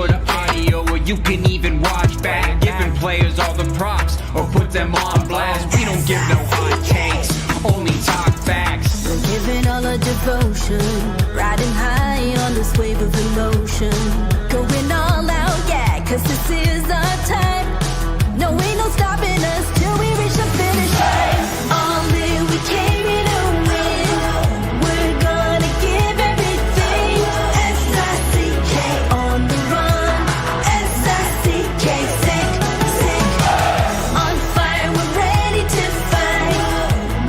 for the audio, or you can even watch back. Giving players all the props, or put them on blast. We don't give no hot takes, only talk facts. We're giving all our devotion, riding high on this wave of emotion. Going all out, yeah, cause this is our time. No, ain't no stopping us till we reach the finish line. All in, we came here to win. We're gonna give everything. S-I-C-K on the run. S-I-C-K, sick. On fire, we're ready to fight.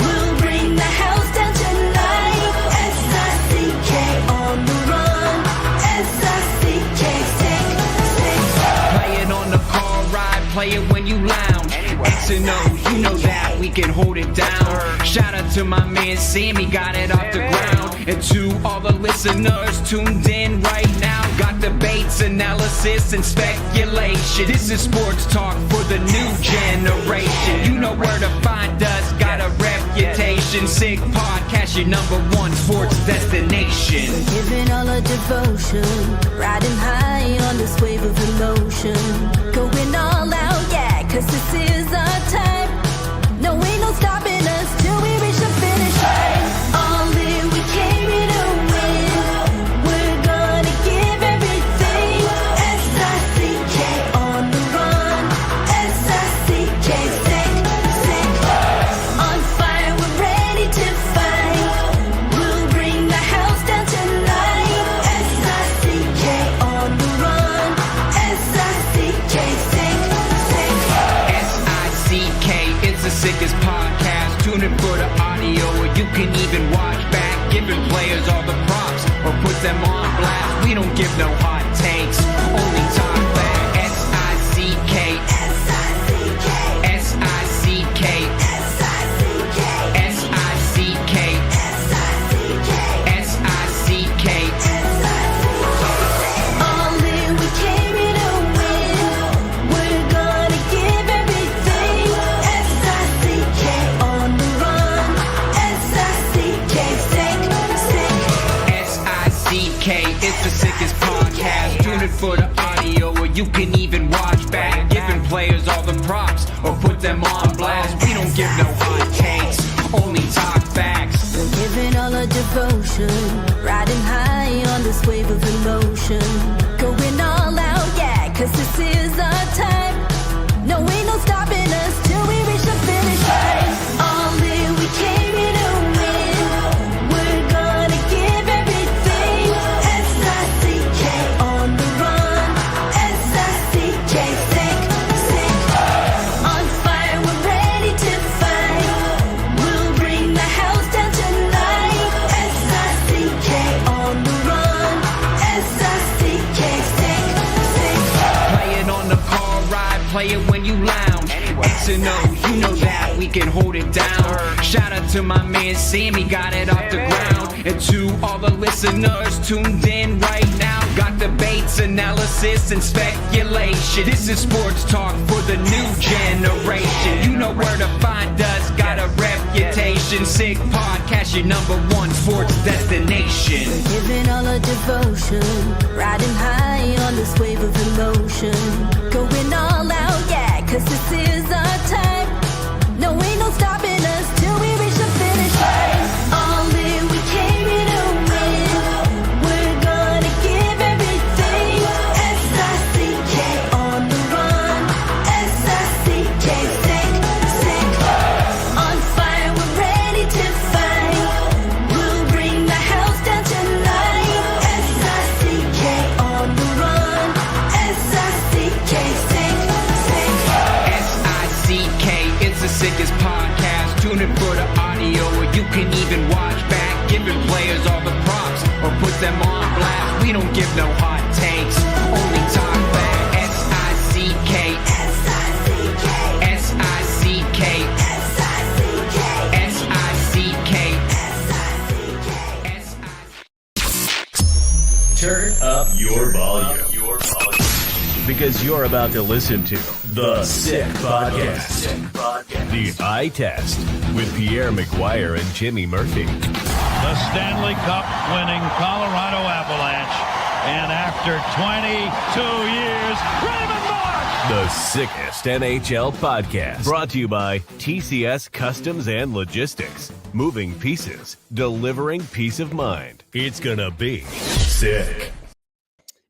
We'll bring the house down tonight. S-I-C-K on the run. S-I-C-K, sick. Play it on the car ride, play it when you lounge. X and O, you know that we can hold it down. Shout out to my man Sammy, got it off the ground. And to all the listeners tuned in right now, got debates, analysis, and speculation. This is sports talk for the new generation. You know where to find us, got a reputation. Sick Podcast, your #1 sports destination. We're giving all our devotion, riding high on this wave of emotion. Going all out, yeah, cause this is our time. No, ain't no stopping us till we reach the finish line. All in, we came here to win. We're gonna give everything. S-I-C-K on the run. S-I-C-K, sick. On fire, we're ready to fight. We'll bring the house down tonight. S-I-C-K on the run. S-I-C-K, sick. S-I-C-K, it's the sickest podcast. Tune in for the audio, or you can even watch back. Giving players all the props, or put them on blast. We don't give no hot takes, only talk back. S-I-C-K, S-I-C-K, S-I-C-K, S-I-C-K, S-I-C-K, S-I-C-K, S-I-C-K. All in, we came here to win. We're gonna give everything. S-I-C-K on the run. S-I-C-K, sick. S-I-C-K, it's the sickest podcast. Tune in for the audio, or you can even watch back. Giving players all the props, or put them on blast. We don't give no hot takes, only talk facts. We're giving all our devotion, riding high on this wave of emotion. Going all out, yeah, cause this is our time. No, ain't no stopping us till we reach the finish line. All in, we came here to win. We're gonna give everything. S-I-C-K on the run. S-I-C-K, sick. On fire, we're ready to fight. We'll bring the house down tonight. S-I-C-K on the run. S-I-C-K, sick. Play it on the car ride, play it when you lounge. X and O, you know that we can hold it down. Shout out to my man Sammy, got it off the ground. And to all the listeners tuned in right now, got debates, analysis, and speculation. This is sports talk for the new generation. You know where to find us, got a reputation. Sick Podcast, your #1 sports destination. Giving all our devotion, riding high on this wave of emotion. Going all out, yeah, cause this is our time. No, ain't no stopping us till we reach the finish line. All in, we came here to win. We're gonna give everything. S-I-C-K on the run. S-I-C-K, sick. On fire, we're ready to fight. We'll bring the house down tonight. S-I-C-K on the run. S-I-C-K, sick. S-I-C-K, it's the sickest podcast. Tune in for the audio, or you can even watch back. Giving players all the props, or put them on blast. We don't give no hot takes, only talk back. S-I-C-K, S-I-C-K, S-I-C-K, S-I-C-K, S-I-C-K, S-I-C-K. Turn up your volume. Because you're about to listen to The Sick Podcast. The Eye Test with Pierre, McGuire, and Jimmy Murphy. The Stanley Cup winning Colorado Avalanche And after 22 years, Raymond Mark! The sickest NHL podcast. Brought to you by TCS Customs and Logistics. Moving pieces, delivering peace of mind. It's gonna be sick.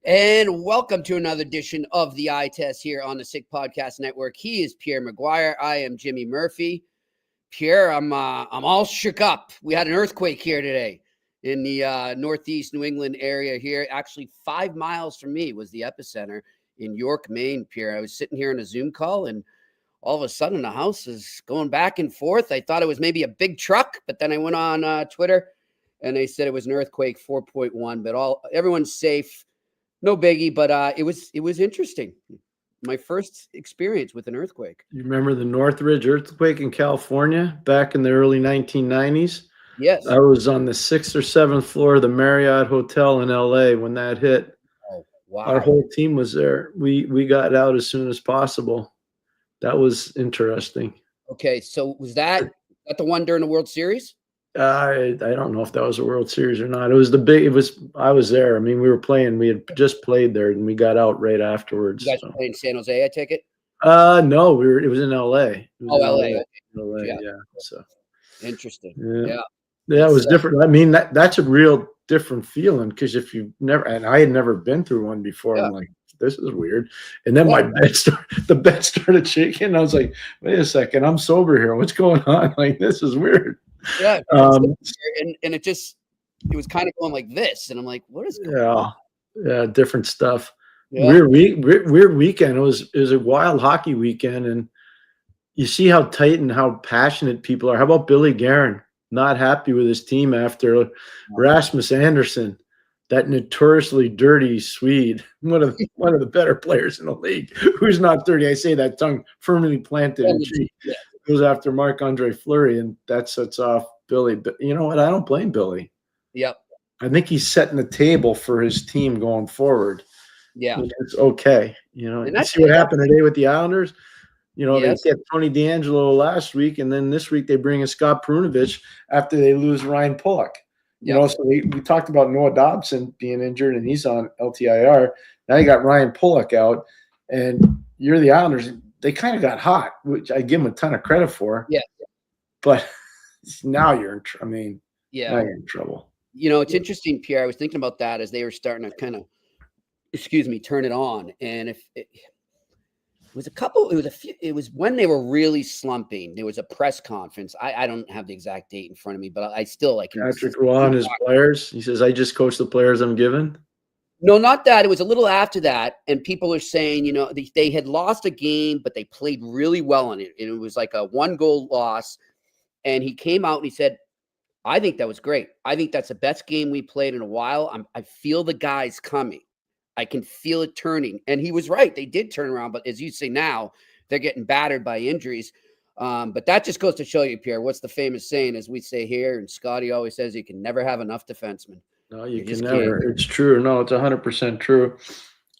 And welcome to another edition of the Eye Test here on the Sick Podcast Network. He is Pierre McGuire. I am Jimmy Murphy. Pierre, I'm all shook up. We had an earthquake here today in the northeast New England area here. Actually, 5 miles from me was the epicenter in York, Maine, Pierre. I was sitting here on a Zoom call, and all of a sudden the house is going back and forth. I thought it was maybe a big truck, but then I went on Twitter, and they said it was an earthquake 4.1. But everyone's safe, no biggie. But it was interesting. My first experience with an earthquake. You remember the Northridge earthquake in California back in the early 1990s? Yes. I was on the 6th or 7th floor of the Marriott Hotel in LA when that hit. Oh, wow. Our whole team was there. We got out as soon as possible. That was interesting. Okay, so was that the one during the World Series? I don't know if that was a World Series or not. I was there. I mean, we were playing. We had just played there, and we got out right afterwards. You guys played in San Jose, I take it? No, it was in LA. LA. LA, Yeah. yeah. So Interesting. yeah. Yeah. Yeah, it was different. I mean, that's a real different feeling because if you've never, and I had never been through one before, Yeah. I'm like, this is weird. And then the bed started shaking. And I was like, wait a second, I'm sober here. What's going on? Like, this is weird. Yeah. And it was kind of going like this. And I'm like, what is going on? Yeah, different stuff. Yeah. Weird weekend. It was a wild hockey weekend. And you see how tight and how passionate people are. How about Billy Guerin? Not happy with his team after Rasmus Andersson, that notoriously dirty Swede, one of the better players in the league, who's not dirty. I say that tongue firmly planted in cheek. Yeah. Goes after Marc-Andre Fleury, and that sets off Billy. But you know what? I don't blame Billy. Yep. I think he's setting the table for his team going forward. Yeah. It's okay. And you see what happened today with the Islanders? Yes. They get Tony DeAngelo last week, and then this week they bring in Scott Perunovich after they lose Ryan Pulock. So we talked about Noah Dobson being injured, and he's on LTIR. Now you got Ryan Pulock out, and you're the Islanders. They kind of got hot, which I give them a ton of credit for. Yeah. But now you're in Yeah. now you're in trouble. It's interesting, Pierre. I was thinking about that as they were starting to kind of, turn it on. And it was when they were really slumping. There was a press conference. I don't have the exact date in front of me, but I still like Patrick Roy and his players. He says, I just coach the players I'm given. No, not that. It was a little after that. And people are saying, they had lost a game, but they played really well in it. And it was like a 1-goal loss. And he came out and he said, I think that was great. I think that's the best game we played in a while. I feel the guys coming. I can feel it turning. And he was right. They did turn around. But as you say now, they're getting battered by injuries. But that just goes to show you, Pierre, what's the famous saying, as we say here, and Scotty always says, you can never have enough defensemen. No, you can never. Can't. It's true. No, it's 100% true.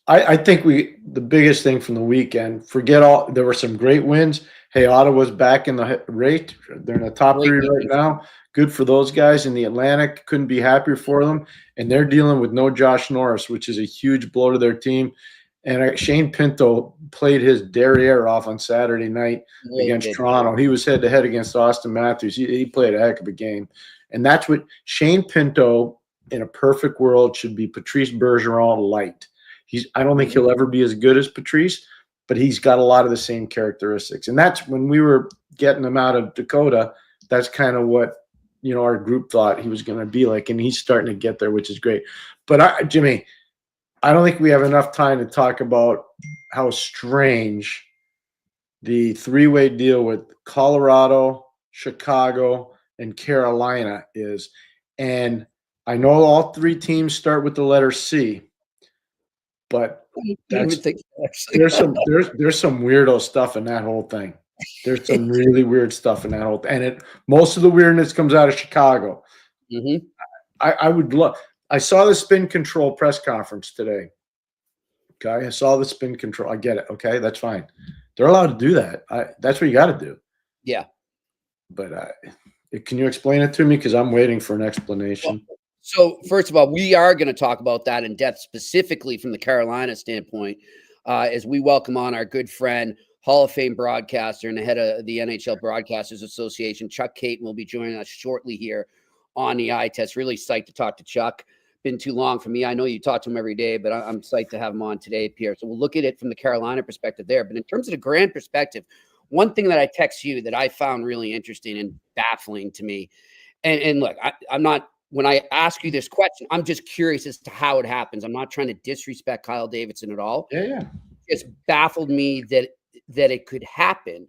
I think the biggest thing from the weekend, there were some great wins. Hey, Ottawa's back in the rate. They're in the top 3 right now. Good for those guys in the Atlantic. Couldn't be happier for them. And they're dealing with no Josh Norris, which is a huge blow to their team. And Shane Pinto played his derriere off on Saturday night against Toronto. He was head-to-head against Austin Matthews. He played a heck of a game. And that's what Shane Pinto, in a perfect world, should be Patrice Bergeron light. I don't think he'll ever be as good as Patrice, but he's got a lot of the same characteristics. And that's when we were getting him out of Dakota, that's kind of what our group thought he was going to be like, and he's starting to get there, which is great. But Jimmy, I don't think we have enough time to talk about how strange the 3-way deal with Colorado, Chicago, and Carolina is. And I know all 3 teams start with the letter C, but there's some weirdo stuff in that whole thing. There's some really weird stuff in that whole thing. And most of the weirdness comes out of Chicago. Mm-hmm. I would love – I saw the spin control press conference today. Okay, I saw the spin control. I get it. Okay, that's fine. They're allowed to do that. That's what you got to do. Yeah. But can you explain it to me? Because I'm waiting for an explanation. So first of all, we are going to talk about that in depth, specifically from the Carolina standpoint, as we welcome on our good friend, Hall of Fame broadcaster and the head of the NHL Broadcasters Association, Chuck Kaiton, will be joining us shortly here on the Eye Test. Really psyched to talk to Chuck. Been too long for me. I know you talk to him every day, but I'm psyched to have him on today, Pierre. So we'll look at it from the Carolina perspective there. But in terms of the grand perspective, one thing that I text you that I found really interesting and baffling to me, and look, I'm not, when I ask you this question, I'm just curious as to how it happens. I'm not trying to disrespect Kyle Davidson at all. Yeah. It's baffled me that it could happen.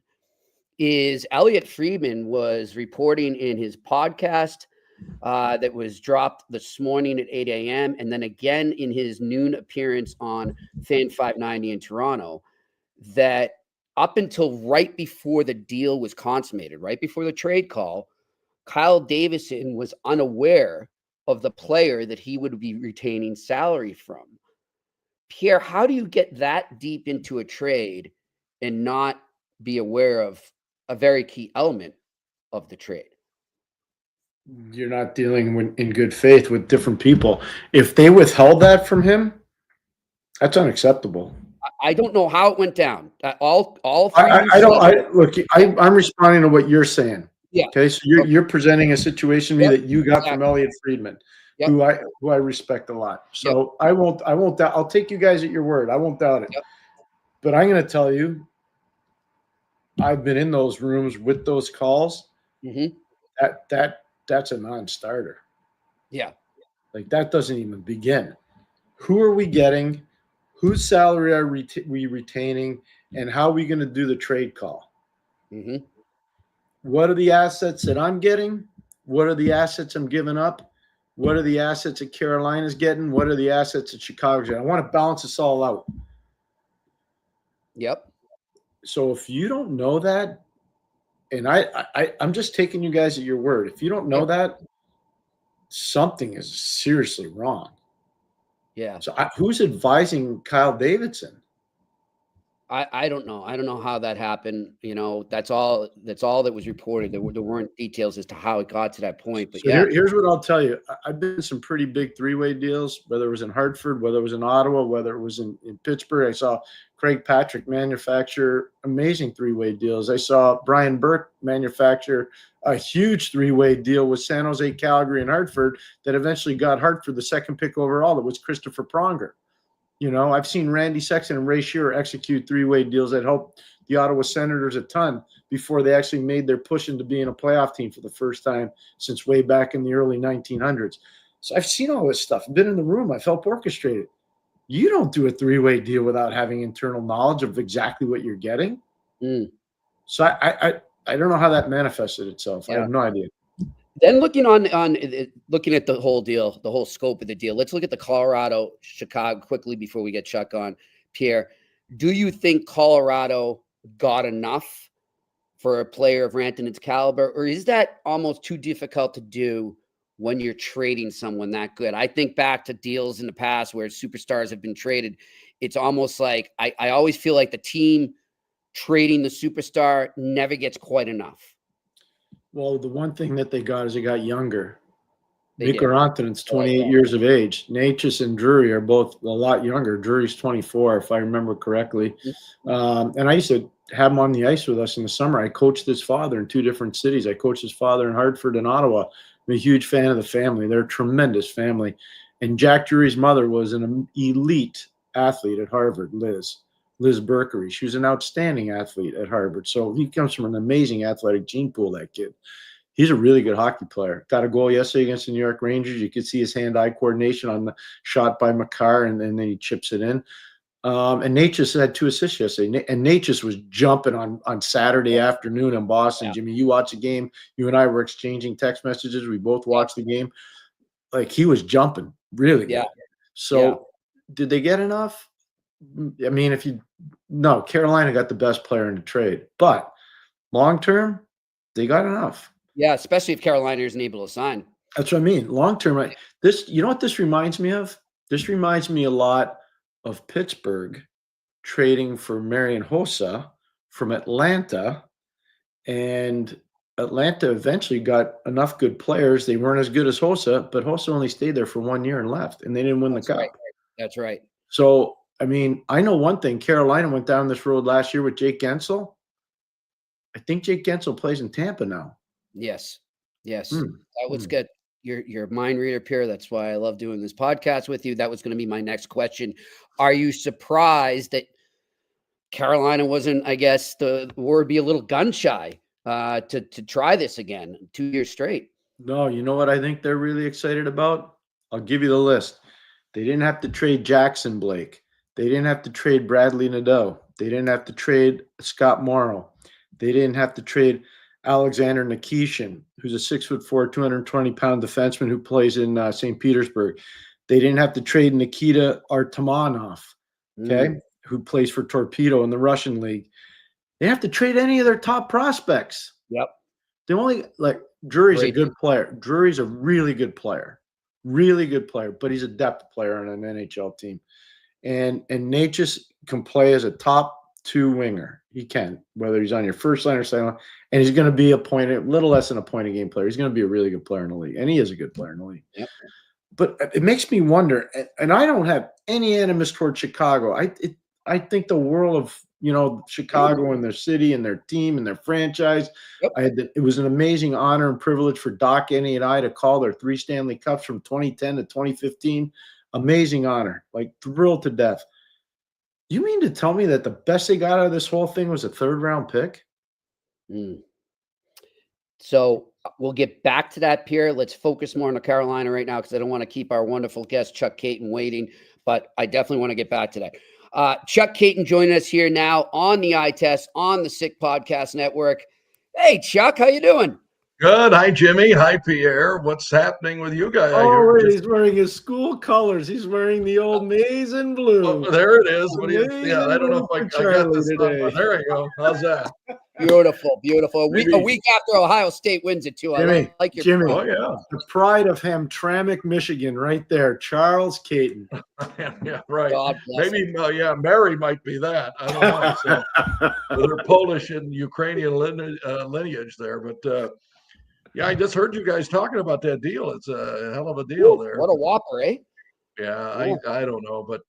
Is Elliot Friedman was reporting in his podcast that was dropped this morning at 8 a.m. and then again in his noon appearance on Fan 590 in Toronto, that up until right before the deal was consummated, right before the trade call, Kyle Davidson was unaware of the player that he would be retaining salary from. Pierre, how do you get that deep into a trade and not be aware of a very key element of the trade? You're not dealing in good faith with different people. If they withheld that from him, that's unacceptable. I don't know how it went down. All I'm responding to what you're saying. Yeah. Okay. So you're presenting a situation to me that you got from Elliot Friedman, Yep. who I respect a lot. So I won't doubt. I'll take you guys at your word. I won't doubt it. Yep. But I'm going to tell you, I've been in those rooms with those calls. Mm-hmm. That's a non-starter. Yeah. Like that doesn't even begin. Who are we getting? Whose salary are we retaining? And how are we going to do the trade call? Mm-hmm. What are the assets that I'm getting? What are the assets I'm giving up? What are the assets that Carolina's getting? What are the assets that Chicago's getting? I want to balance this all out. Yep. So if you don't know that, and I'm just taking you guys at your word. If you don't know that, something is seriously wrong. Yeah. So who's advising Kyle Davidson? I don't know. I don't know how that happened. You know, that's all that was reported. There weren't details as to how it got to that point. But so here's what I'll tell you. I've been in some pretty big three-way deals, whether it was in Hartford, whether it was in Ottawa, whether it was in Pittsburgh. I saw Craig Patrick manufacture amazing three-way deals. I saw Brian Burke manufacture a huge three-way deal with San Jose, Calgary, and Hartford that eventually got Hartford the second pick overall. That was Christopher Pronger. You know, I've seen Randy Sexton and Ray Shearer execute three-way deals that helped the Ottawa Senators a ton before they actually made their push into being a playoff team for the first time since way back in the early 1900s. So I've seen all this stuff. I've been in the room. I've helped orchestrate it. You don't do a three-way deal without having internal knowledge of exactly what you're getting. So I don't know how that manifested itself. I have no idea. Then looking at the whole deal, the whole scope of the deal, let's look at the Colorado Chicago quickly before we get Chuck on. Pierre, do you think Colorado got enough for a player of Rantanen's caliber, or is that almost too difficult to do when you're trading someone that good? I think back to deals in the past where superstars have been traded. It's almost like I always feel like the team trading the superstar never gets quite enough. Well, the one thing that they got is they got younger. Mikko Rantanen's 28 years of age. Necas and Drury are both a lot younger. Drury's 24, if I remember correctly. And I used to have him on the ice with us in the summer. I coached his father in two different cities. I coached his father in Hartford and Ottawa. I'm a huge fan of the family. They're a tremendous family. And Jack Drury's mother was an elite athlete at Harvard, Liz Berkery. She was an outstanding athlete at Harvard. So he comes from an amazing athletic gene pool, that kid. He's a really good hockey player. Got a goal yesterday against the New York Rangers. You could see his hand-eye coordination on the shot by McGuire, and then he chips it in. And Necas had 2 assists yesterday. And Necas was jumping on Saturday afternoon in Boston. Yeah. Jimmy, you watched the game. You and I were exchanging text messages. We both watched the game. Like, he was jumping really good. So did they get enough? I mean, Carolina got the best player in the trade, but long term, they got enough. Yeah, especially if Carolina isn't able to sign. That's what I mean. Long term, you know what this reminds me of? This reminds me a lot of Pittsburgh trading for Marian Hossa from Atlanta, and Atlanta eventually got enough good players. They weren't as good as Hossa, but Hossa only stayed there for 1 year and left, and they didn't win the cup. Right. That's right. So, I mean, I know one thing. Carolina went down this road last year with Jake Gensel. I think Jake Gensel plays in Tampa now. Yes. That was good. You're a mind reader, Pierre. That's why I love doing this podcast with you. That was going to be my next question. Are you surprised that Carolina wasn't, I guess the word be a little gun shy to try this again 2 years straight? No, you know what I think they're really excited about? I'll give you the list. They didn't have to trade Jackson Blake. They didn't have to trade Bradley Nadeau. They didn't have to trade Scott Morrow. They didn't have to trade Alexander Nikishin, who's a 6'4", 220-pound defenseman who plays in St. Petersburg. They didn't have to trade Nikita Artamonov, okay, who plays for Torpedo in the Russian league. They didn't have to trade any of their top prospects. Yep. The only Drury's a good player. Drury's a really good player, but he's a depth player on an NHL team. And Necas can play as a top 2 winger. He can, whether he's on your first line or second line. And he's going to be a little less than a point a game player. He's going to be a really good player in the league. And he is a good player in the league. Yep. But it makes me wonder, and I don't have any animus toward Chicago. I think the world of, Chicago and their city and their team and their franchise. Yep. It was an amazing honor and privilege for Doc, Annie, and I to call their 3 Stanley Cups from 2010 to 2015. Amazing honor, thrilled to death. You mean to tell me that the best they got out of this whole thing was a 3rd-round pick? So we'll get back to that, Pierre. Let's focus more on the Carolina right now because I don't want to keep our wonderful guest, Chuck Kaiton, waiting, but I definitely want to get back to that. Chuck Kaiton joining us here now on the Eye Test on the Sick Podcast Network. Hey, Chuck, how you doing? Good. Hi, Jimmy. Hi, Pierre. What's happening with you guys? Oh, he's wearing his school colors. He's wearing the old maize and blue. Oh, there it is. I don't know if I got this today. There you go. How's that? Beautiful. A week after Ohio State wins it, too. Jimmy, I like your Jimmy. pride. Oh, yeah. The pride of Hamtramck, Michigan, right there. Charles Kaiton. Yeah, right. God bless Maybe, Mary might be that. I don't know. So, they're Polish and Ukrainian lineage there. But, yeah, I just heard you guys talking about that deal. It's a hell of a deal there. What a whopper, eh? Yeah, I don't know. But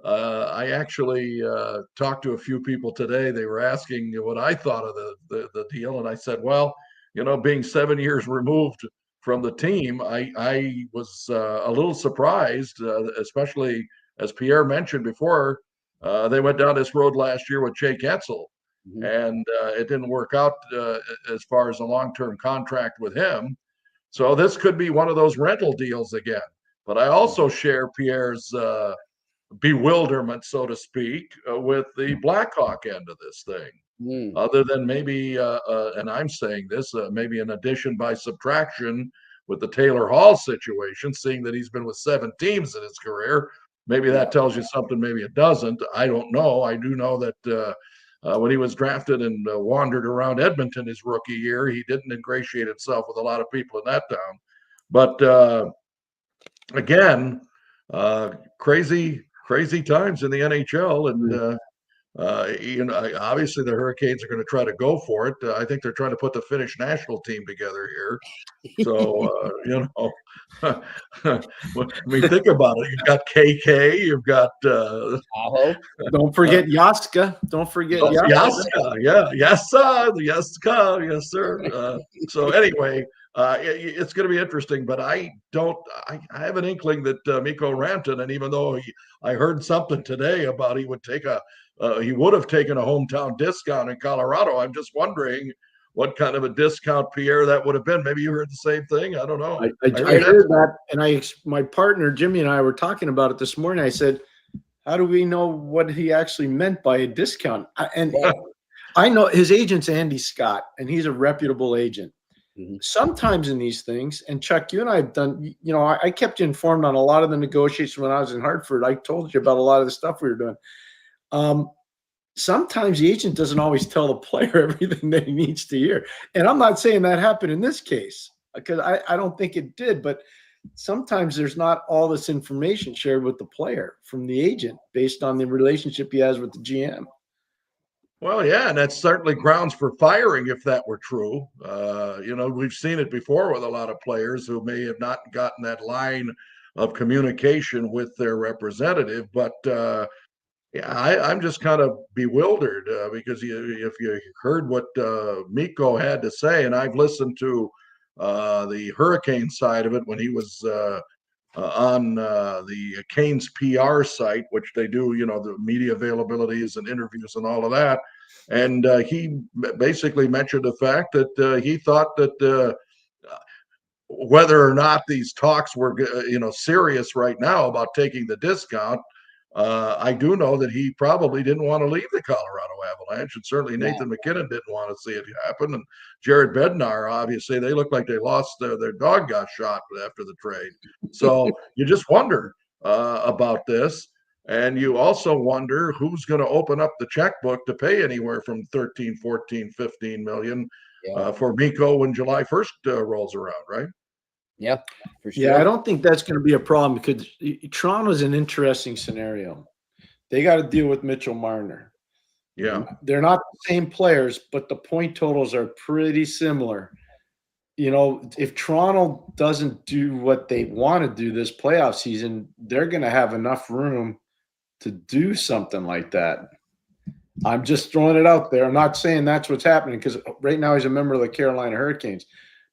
I actually talked to a few people today. They were asking what I thought of the deal. And I said, well, being 7 years removed from the team, I was a little surprised, especially as Pierre mentioned before, they went down this road last year with Jake Gensel. Mm-hmm. And it didn't work out as far as a long-term contract with him. So this could be one of those rental deals again. But I also share Pierre's bewilderment, so to speak, with the Blackhawk end of this thing. Other than maybe, and I'm saying this, maybe an addition by subtraction with the Taylor Hall situation, seeing that he's been with 7 teams in his career. Maybe that tells you something, maybe it doesn't. I don't know. I do know that when he was drafted and wandered around Edmonton his rookie year, he didn't ingratiate himself with a lot of people in that town. But again, crazy times in the NHL, and obviously the Hurricanes are going to try to go for it. I think they're trying to put the Finnish national team together here. So think about it. You've got KK, you've got don't forget Jaska. Don't forget Jaska. Yeah, yes, sir. So anyway. It's going to be interesting, but I have an inkling that Mikko Rantanen, even though I heard something today about he would have taken a hometown discount in Colorado. I'm just wondering what kind of a discount, Pierre, that would have been. Maybe you heard the same thing. I don't know. I heard that, and my partner Jimmy and I were talking about it this morning. I said, "How do we know what he actually meant by a discount?" And I know his agent's Andy Scott, and he's a reputable agent. Mm-hmm. Sometimes in these things, and Chuck, you and I have done, I kept you informed on a lot of the negotiations when I was in Hartford. I told you about a lot of the stuff we were doing. Sometimes the agent doesn't always tell the player everything that he needs to hear. And I'm not saying that happened in this case, because I don't think it did, but sometimes there's not all this information shared with the player from the agent based on the relationship he has with the GM. Well, yeah, and that's certainly grounds for firing if that were true. We've seen it before with a lot of players who may have not gotten that line of communication with their representative. But I'm just kind of bewildered because if you heard what Mikko had to say, and I've listened to the Hurricane side of it when he was on the Canes PR site, which they do, the media availabilities and interviews and all of that. And he basically mentioned the fact that he thought that whether or not these talks were, serious right now about taking the discount, I do know that he probably didn't want to leave the Colorado Avalanche, and certainly Nathan McKinnon didn't want to see it happen. And Jared Bednar, obviously, they look like they lost their dog got shot after the trade. So you just wonder about this. And you also wonder who's going to open up the checkbook to pay anywhere from 13, 14, 15 million for Mikko when July 1st rolls around, right? Yeah, for sure. Yeah, I don't think that's going to be a problem because Toronto's an interesting scenario. They got to deal with Mitchell Marner. Yeah. They're not the same players, but the point totals are pretty similar. If Toronto doesn't do what they want to do this playoff season, they're going to have enough room to do something like that. I'm just throwing it out there. I'm not saying that's what's happening because right now he's a member of the Carolina Hurricanes.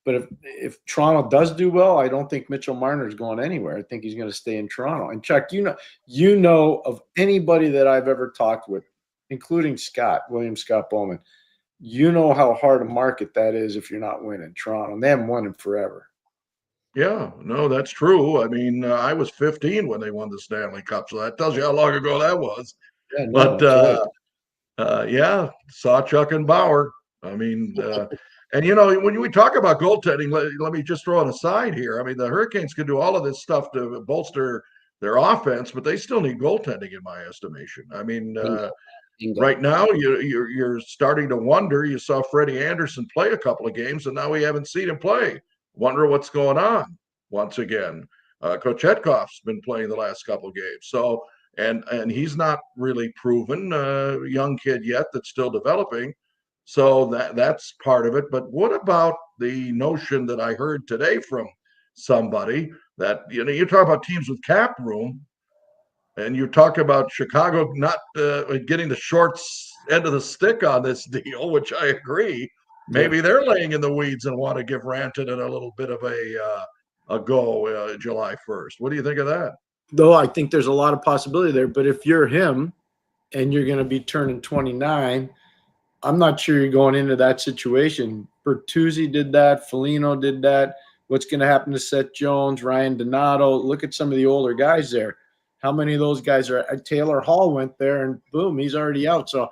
But if Toronto does do well, I don't think Mitchell Marner is going anywhere. I think he's going to stay in Toronto. And Chuck, you know of anybody that I've ever talked with, including William Scott Bowman, you know how hard a market that is if you're not winning Toronto. And they haven't won in forever. Yeah, no, that's true. I mean, I was 15 when they won the Stanley Cup, so that tells you how long ago that was. Yeah, no, but saw Chuck and Bauer. I mean, and when we talk about goaltending, let me just throw it aside here. I mean, the Hurricanes can do all of this stuff to bolster their offense, but they still need goaltending, in my estimation. I mean, right now you're starting to wonder. You saw Freddie Anderson play a couple of games, and now we haven't seen him play. Wonder what's going on once again. Kochetkov's been playing the last couple of games, so and he's not really proven, young kid yet that's still developing. So that's part of it. But what about the notion that I heard today from somebody that you talk about teams with cap room, and you talk about Chicago not getting the short end of the stick on this deal, which I agree. Maybe they're laying in the weeds and want to give Rantanen a little bit of a go July 1st. What do you think of that? Though I think there's a lot of possibility there. But if you're him and you're going to be turning 29, I'm not sure you're going into that situation. Bertuzzi did that. Foligno did that. What's going to happen to Seth Jones, Ryan Donato? Look at some of the older guys there. How many of those guys are – Taylor Hall went there, and boom, he's already out. So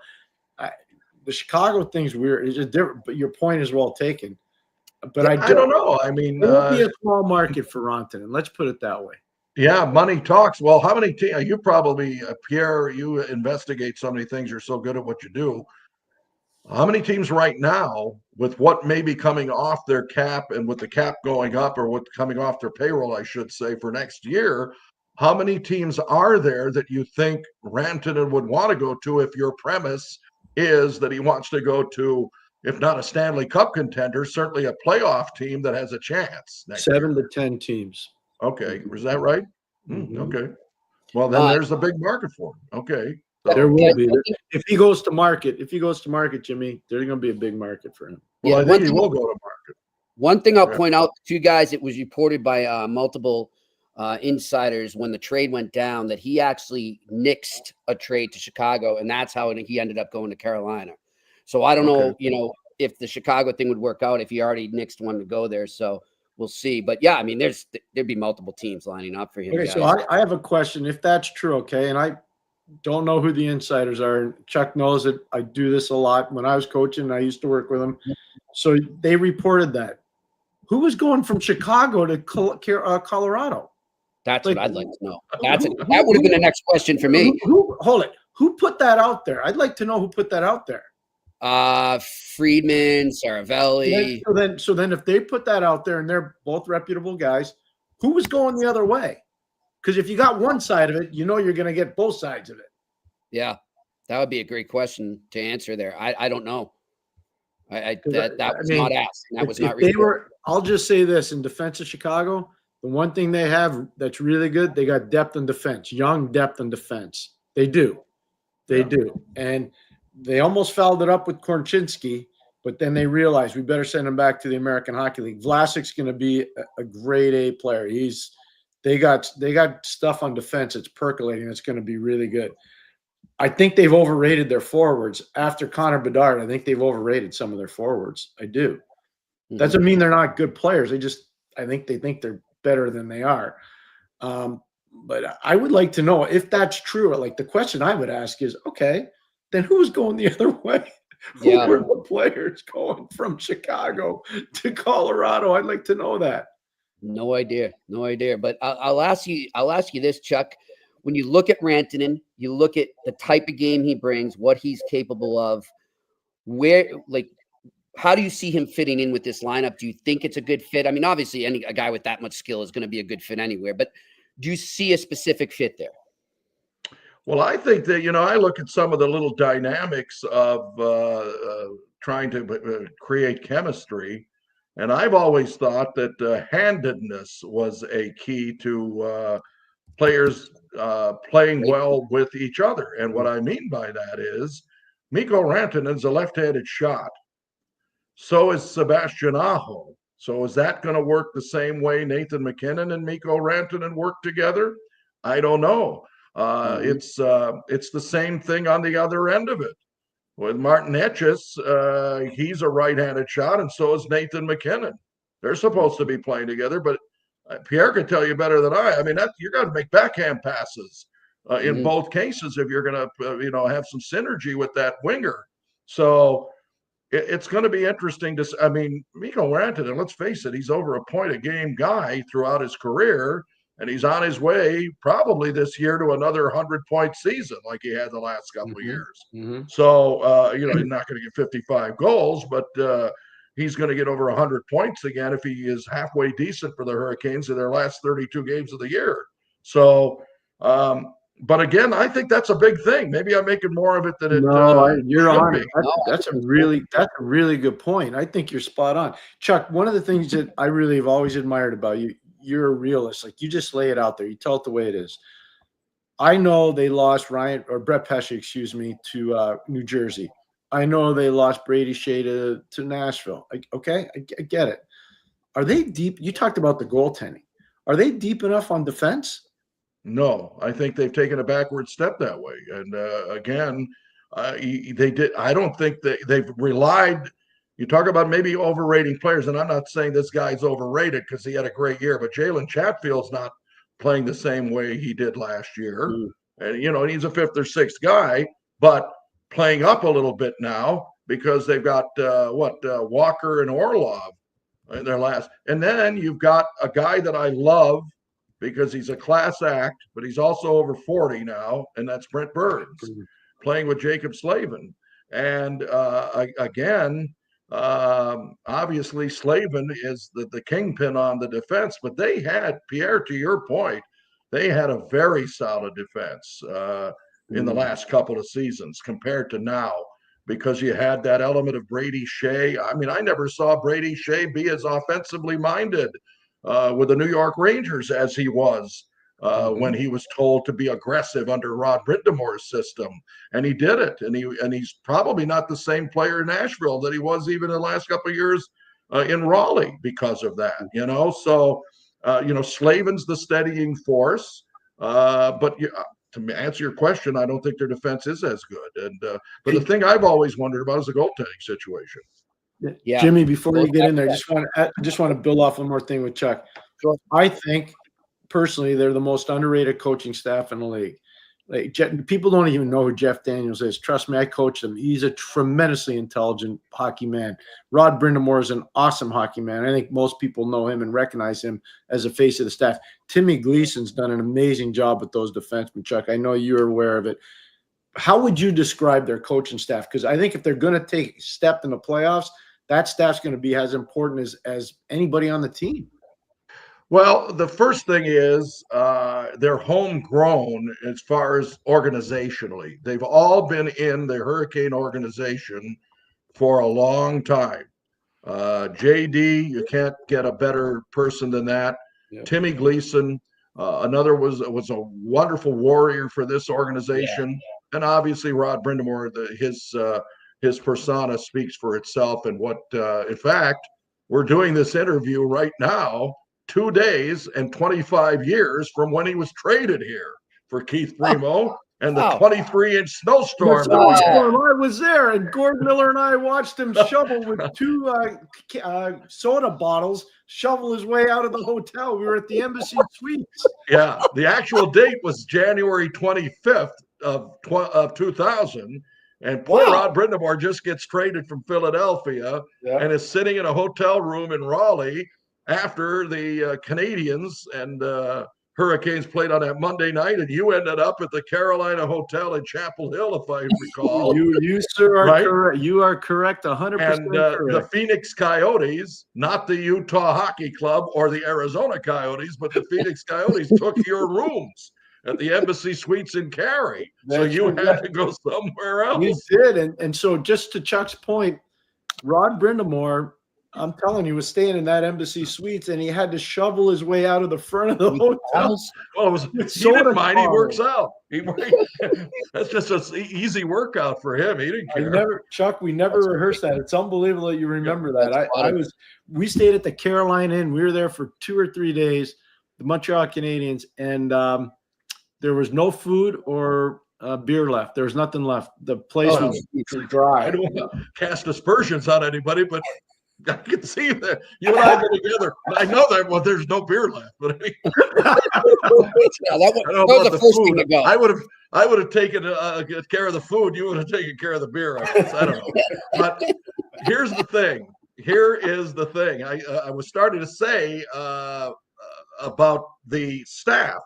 the Chicago thing's weird. It's just different, but your point is well taken. But I don't know. I mean, it won't be a small market for Rantanen. Let's put it that way. Yeah, money talks. Well, how many teams – you probably, Pierre, you investigate so many things. You're so good at what you do. How many teams right now, with what may be coming off their cap and with the cap going up, or what's coming off their payroll, I should say, for next year, how many teams are there that you think Rantanen would want to go to if your premise is that he wants to go to, if not a Stanley Cup contender, certainly a playoff team that has a chance? 7 to 10 teams. Okay. Is that right? Okay. Well, then there's a big market for him. Okay. There will be. If he goes to market, Jimmy, there's going to be a big market for him. Well, I think he will go to market. One thing I'll point out to you guys, it was reported by multiple insiders when the trade went down that he actually nixed a trade to Chicago, and that's how he ended up going to Carolina. So I don't know, if the Chicago thing would work out if he already nixed one to go there. So we'll see. But yeah, I mean, there'd be multiple teams lining up for him. Okay, so I have a question. If that's true, okay, and I don't know who the insiders are. Chuck knows that I do this a lot. When I was coaching, I used to work with him. So they reported that. Who was going from Chicago to Colorado? That's what I'd like to know. That would have been the next question for me. Hold it. Who put that out there? I'd like to know who put that out there. Friedman, Saravelli. So then if they put that out there and they're both reputable guys, who was going the other way? Because if you got one side of it, you're going to get both sides of it. Yeah. That would be a great question to answer there. I don't know. That was mean, not asked. That was not they were. I'll just say this: in defense of Chicago, the one thing they have that's really good, they got depth in defense, young depth in defense. They do, and they almost fouled it up with Korchinski, but then they realized we better send him back to the American Hockey League. Vlasic's going to be a grade A player. They got stuff on defense that's percolating. It's going to be really good. I think they've overrated their forwards after Connor Bedard. I think they've overrated some of their forwards. I do. Doesn't mean they're not good players. I think they think they're better than they are. But I would like to know if that's true. Like the question I would ask is, okay, then who's going the other way? Yeah. Who were the players going from Chicago to Colorado? I'd like to know that. No idea. But I'll ask you this, Chuck. When you look at Rantanen, you look at the type of game he brings, what he's capable of, how do you see him fitting in with this lineup? Do you think it's a good fit? I mean, obviously, a guy with that much skill is going to be a good fit anywhere, but do you see a specific fit there? Well, I think that, I look at some of the little dynamics of trying to create chemistry, and I've always thought that handedness was a key to players playing well with each other. And what I mean by that is Mikko Rantanen's a left-handed shot. So is Sebastian Aho. So is that going to work the same way Nathan MacKinnon and Mikko Rantanen work together? I don't know. It's the same thing on the other end of it. With Martin Necas, he's a right-handed shot, and so is Nathan MacKinnon. They're supposed to be playing together, but Pierre could tell you better than I. I mean, you got to make backhand passes in both cases if you're going to, have some synergy with that winger. So it's going to be interesting to. I mean, Mikko Rantanen, let's face it, he's over a point a game guy throughout his career, and he's on his way probably this year to another 100-point season like he had the last couple of years. So he's not going to get 55 goals, but he's going to get over 100 points again if he is halfway decent for the Hurricanes in their last 32 games of the year. So, but again, I think that's a big thing. Maybe I'm making more of it than it. You're on it. That's a really good point. I think you're spot on, Chuck. One of the things that I really have always admired about you, you're a realist. Like you just lay it out there. You tell it the way it is. I know they lost Brett Pesce, to New Jersey. I know they lost Brady Shea to Nashville. I get it. Are they deep? You talked about the goaltending. Are they deep enough on defense? No, I think they've taken a backward step that way. And again, they did. I don't think they've relied. You talk about maybe overrating players, and I'm not saying this guy's overrated because he had a great year, but Jalen Chatfield's not playing the same way he did last year. And, he's a fifth or sixth guy, but playing up a little bit now because they've got Walker and Orlov in their last. And then you've got a guy that I love because he's a class act, but he's also over 40 now, and that's Brent Burns playing with Jacob Slavin. And again, obviously Slavin is the kingpin on the defense, but they had, Pierre, to your point, they had a very solid defense in the last couple of seasons compared to now, because you had that element of Brady Shea. I mean, I never saw Brady Shea be as offensively minded with the New York Rangers as he was when he was told to be aggressive under Rod Brindamore's system, and he did it. And he's probably not the same player in Nashville that he was even in the last couple of years in Raleigh because of that. So Slavin's the steadying force, but to answer your question, I don't think their defense is as good. And but the thing I've always wondered about is the goaltending situation. Yeah. Jimmy, before you get in there, I just want to build off one more thing with Chuck. I think personally they're the most underrated coaching staff in the league. Like people don't even know who Jeff Daniels is. Trust me, I coached him. He's a tremendously intelligent hockey man. Rod Brindamore is an awesome hockey man. I think most people know him and recognize him as a face of the staff. Timmy Gleason's done an amazing job with those defensemen, Chuck. I know you're aware of it. How would you describe their coaching staff? Because I think if they're going to take a step in the playoffs, that staff's going to be as important as anybody on the team. Well, the first thing is they're homegrown as far as organizationally. They've all been in the Hurricane organization for a long time. JD, you can't get a better person than that. Yep. Timmy Gleason, another was a wonderful warrior for this organization, and obviously Rod Brindamore, his persona speaks for itself. And what, in fact, we're doing this interview right now, 2 days and 25 years from when he was traded here for Keith Primo and the 23-inch snowstorm. I was there, and Gord Miller and I watched him shovel with 2 soda bottles, shovel his way out of the hotel. We were at the Embassy Suites. Yeah, the actual date was January 25th of 2000. And poor Rod Brindamore just gets traded from Philadelphia and is sitting in a hotel room in Raleigh after the Canadians and Hurricanes played on that Monday night, and you ended up at the Carolina Hotel in Chapel Hill, if I recall. You sir are correct. You are correct, 100%. And the Phoenix Coyotes, not the Utah Hockey Club or the Arizona Coyotes, but the Phoenix Coyotes took your rooms at the Embassy Suites in Cary. So you had to go somewhere else. You did. And so just to Chuck's point, Rod Brindamore, I'm telling you, was staying in that Embassy Suites, and he had to shovel his way out of the front of the hotel. Well, he didn't mind. He works out. That's just an easy workout for him. He didn't care. Chuck, we never rehearsed that. It's unbelievable that you remember that. We stayed at the Carolina Inn. We were there for 2 or 3 days, the Montreal Canadiens, and there was no food or beer left. There was nothing left. The place was dry. I don't want to cast aspersions on anybody, but I can see that you and I have been together. I know that there's no beer left, but I mean, that was the first thing to go. I would have taken care of the food. You would have taken care of the beer. I don't know. But here's the thing. Here is the thing. I was starting to say about the staff.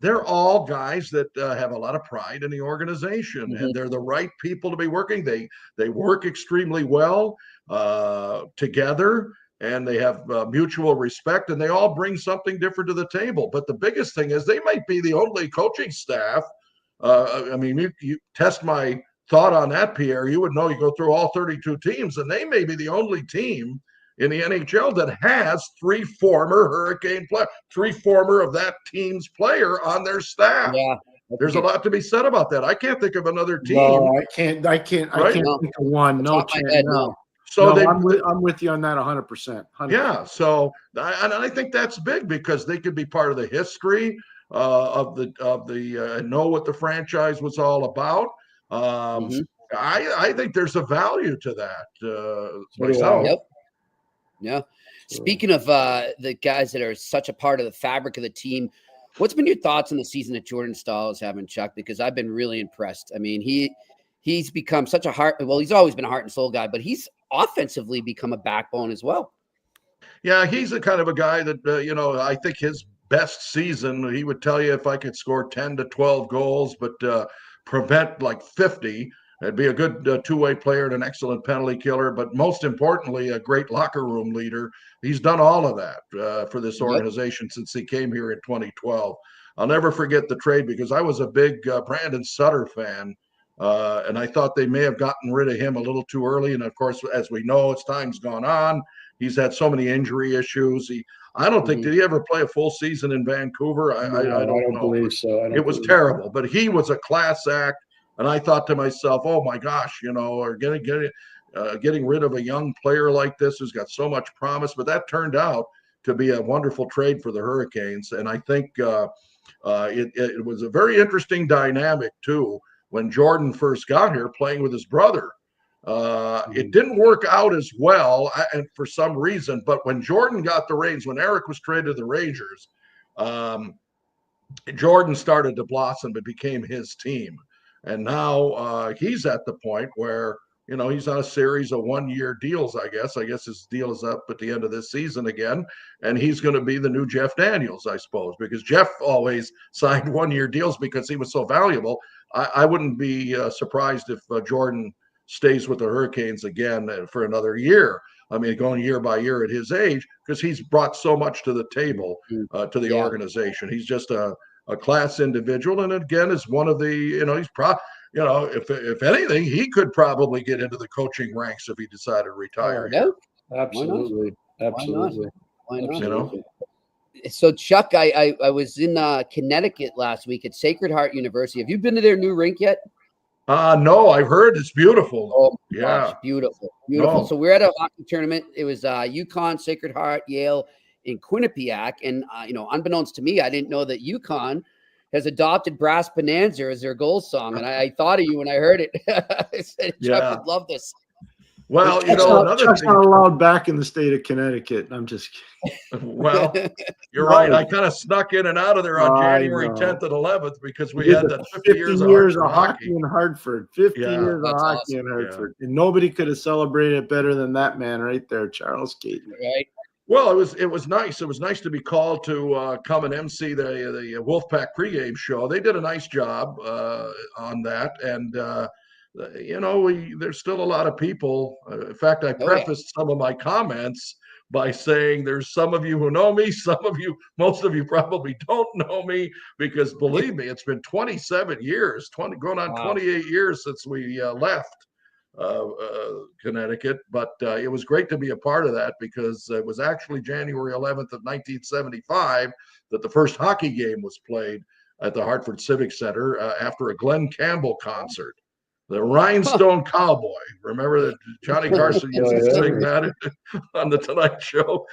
They're all guys that have a lot of pride in the organization, and they're the right people to be working. They work extremely well together, and they have mutual respect, and they all bring something different to the table. But the biggest thing is they might be the only coaching staff. I mean, you test my thought on that, Pierre. You would know. You go through all 32 teams, and they may be the only team in the NHL that has 3 former Hurricane players, 3 former of that team's player on their staff. Yeah. There's a lot to be said about that. I can't think of another team. No, I can't think of one. No chance. No. So I'm with you on that 100%. Yeah. So I think that's big because they could be part of the history of the know what the franchise was all about. I think there's a value to that myself. Yep. Yeah. Speaking of the guys that are such a part of the fabric of the team, what's been your thoughts on the season that Jordan Staal is having, Chuck? Because I've been really impressed. I mean, he's become such a he's always been a heart and soul guy, but he's offensively become a backbone as well. Yeah, he's the kind of a guy that, I think his best season, he would tell you if I could score 10 to 12 goals, but prevent like 50, it'd be a good two-way player and an excellent penalty killer, but most importantly, a great locker room leader. He's done all of that for this organization since he came here in 2012. I'll never forget the trade because I was a big Brandon Sutter fan, and I thought they may have gotten rid of him a little too early. And, of course, as we know, as time's gone on, he's had so many injury issues. I don't think, did he ever play a full season in Vancouver? I don't believe so. It was terrible, but he was a class act. And I thought to myself, oh my gosh, or getting rid of a young player like this who's got so much promise. But that turned out to be a wonderful trade for the Hurricanes. And I think it was a very interesting dynamic too when Jordan first got here playing with his brother. It didn't work out as well, and for some reason. But when Jordan got the reins, when Eric was traded to the Rangers, Jordan started to blossom. It became his team. And now he's at the point where, he's on a series of 1-year deals, I guess. I guess his deal is up at the end of this season again. And he's going to be the new Jeff Daniels, I suppose, because Jeff always signed 1-year deals because he was so valuable. I wouldn't be surprised if Jordan stays with the Hurricanes again for another year. I mean, going year by year at his age, because he's brought so much to the table, to the organization. He's just a class individual. And again, is one of the, he's if anything, he could probably get into the coaching ranks if he decided to retire. Absolutely. Absolutely. Why not? You know? So Chuck, I was in Connecticut last week at Sacred Heart University. Have you been to their new rink yet? No, I've heard it's beautiful. Oh, yeah, gosh, beautiful. No. So we're at a hockey tournament. It was UConn, Sacred Heart, Yale, in Quinnipiac, and unbeknownst to me, I didn't know that UConn has adopted Brass Bonanza as their goal song, and I thought of you when I heard it. I said, Chuck would love this. Well, Chuck's not allowed back in the state of Connecticut. I'm just kidding. Well, you're right. I kind of snuck in and out of there on January 10th and 11th because we had that 50 years of hockey in Hartford. 50 years of hockey in Hartford. And nobody could have celebrated it better than that man right there, Charles Kaiton. Right. Well, it was nice. It was nice to be called to come and MC the Wolfpack pregame show. They did a nice job on that, and there's still a lot of people. In fact, I prefaced some of my comments by saying there's some of you who know me, most of you probably don't know me, because believe me, it's been 27 years, going on 28 years since we left Connecticut. But it was great to be a part of that, because it was actually January 11th of 1975 that the first hockey game was played at the Hartford Civic Center after a Glenn Campbell concert. The Rhinestone Cowboy. Remember that Johnny Carson used to sing that on the Tonight Show.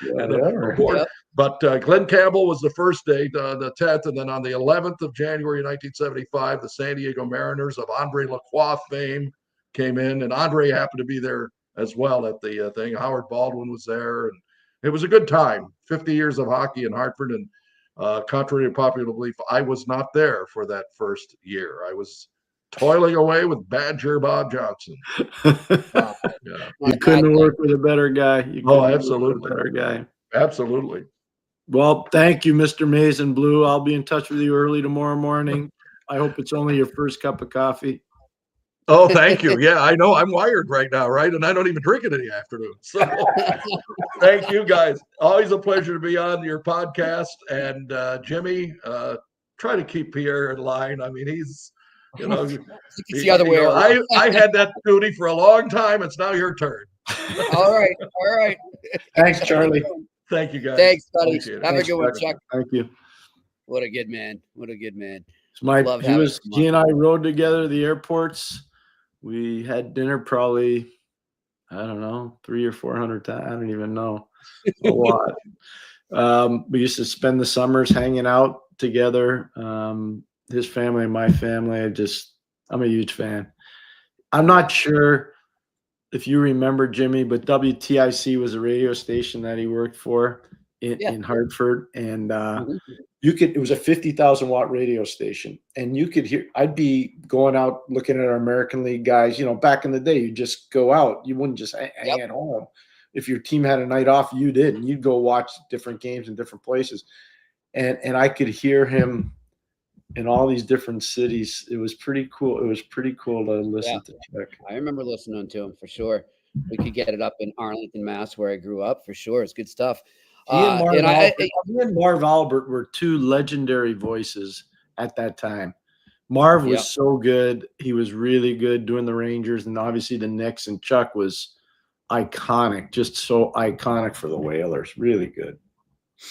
But Glenn Campbell was the first day, the 10th, and then on the 11th of January 1975, the San Diego Mariners of Andre Lacroix fame came in, and Andre happened to be there as well at the thing. Howard Baldwin was there, and it was a good time. 50 years of hockey in Hartford, and contrary to popular belief, I was not there for that first year. I was toiling away with Badger Bob Johnson. You couldn't work with a better guy. Absolutely. Better guy. Absolutely. Well, thank you, Mr. Mason Blue. I'll be in touch with you early tomorrow morning. I hope it's only your first cup of coffee. Oh, thank you. Yeah, I know I'm wired right now, right? And I don't even drink it in the afternoon. So thank you, guys. Always a pleasure to be on your podcast. And Jimmy, try to keep Pierre in line. I mean, he's, it's the other way around. I had that duty for a long time. It's now your turn. All right. Thanks, Charlie. Thank you, guys. Thanks, buddy. Have a good one, Chuck. Thank you. What a good man. He and I rode together to the airports. We had dinner probably, I don't know, 300 or 400 times. I don't even know. A lot. We used to spend the summers hanging out together. His family and my family. I'm a huge fan. I'm not sure if you remember, Jimmy, but WTIC was a radio station that he worked for in Hartford. And it was a 50,000 watt radio station, and you could hear, I'd be going out looking at our American League guys, back in the day, you just go out. You wouldn't just hang at home. If your team had a night off, you didn't. You'd go watch different games in different places. And I could hear him in all these different cities. It was pretty cool. It was pretty cool to listen to Chuck. I remember listening to him for sure. We could get it up in Arlington, Mass, where I grew up for sure. It's good stuff. He and Marv Albert were two legendary voices at that time. Marv was so good. He was really good doing the Rangers and obviously the Knicks, and Chuck was iconic, just so iconic for the Whalers. Really good.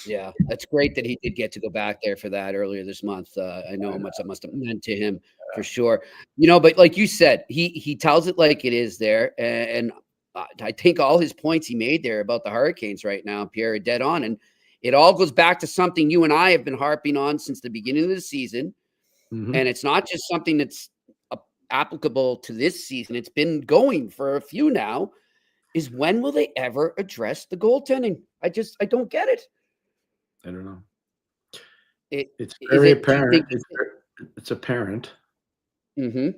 Yeah, that's great that he did get to go back there for that earlier this month. I know how much that must have meant to him for sure. But like you said, he tells it like it is there. And I think all his points he made there about the Hurricanes right now, Pierre, are dead on. And it all goes back to something you and I have been harping on since the beginning of the season. Mm-hmm. And it's not just something that's applicable to this season. It's been going for a few now. Is when will they ever address the goaltending? I don't get it. I don't know. It's very apparent. It's apparent. Mm-hmm.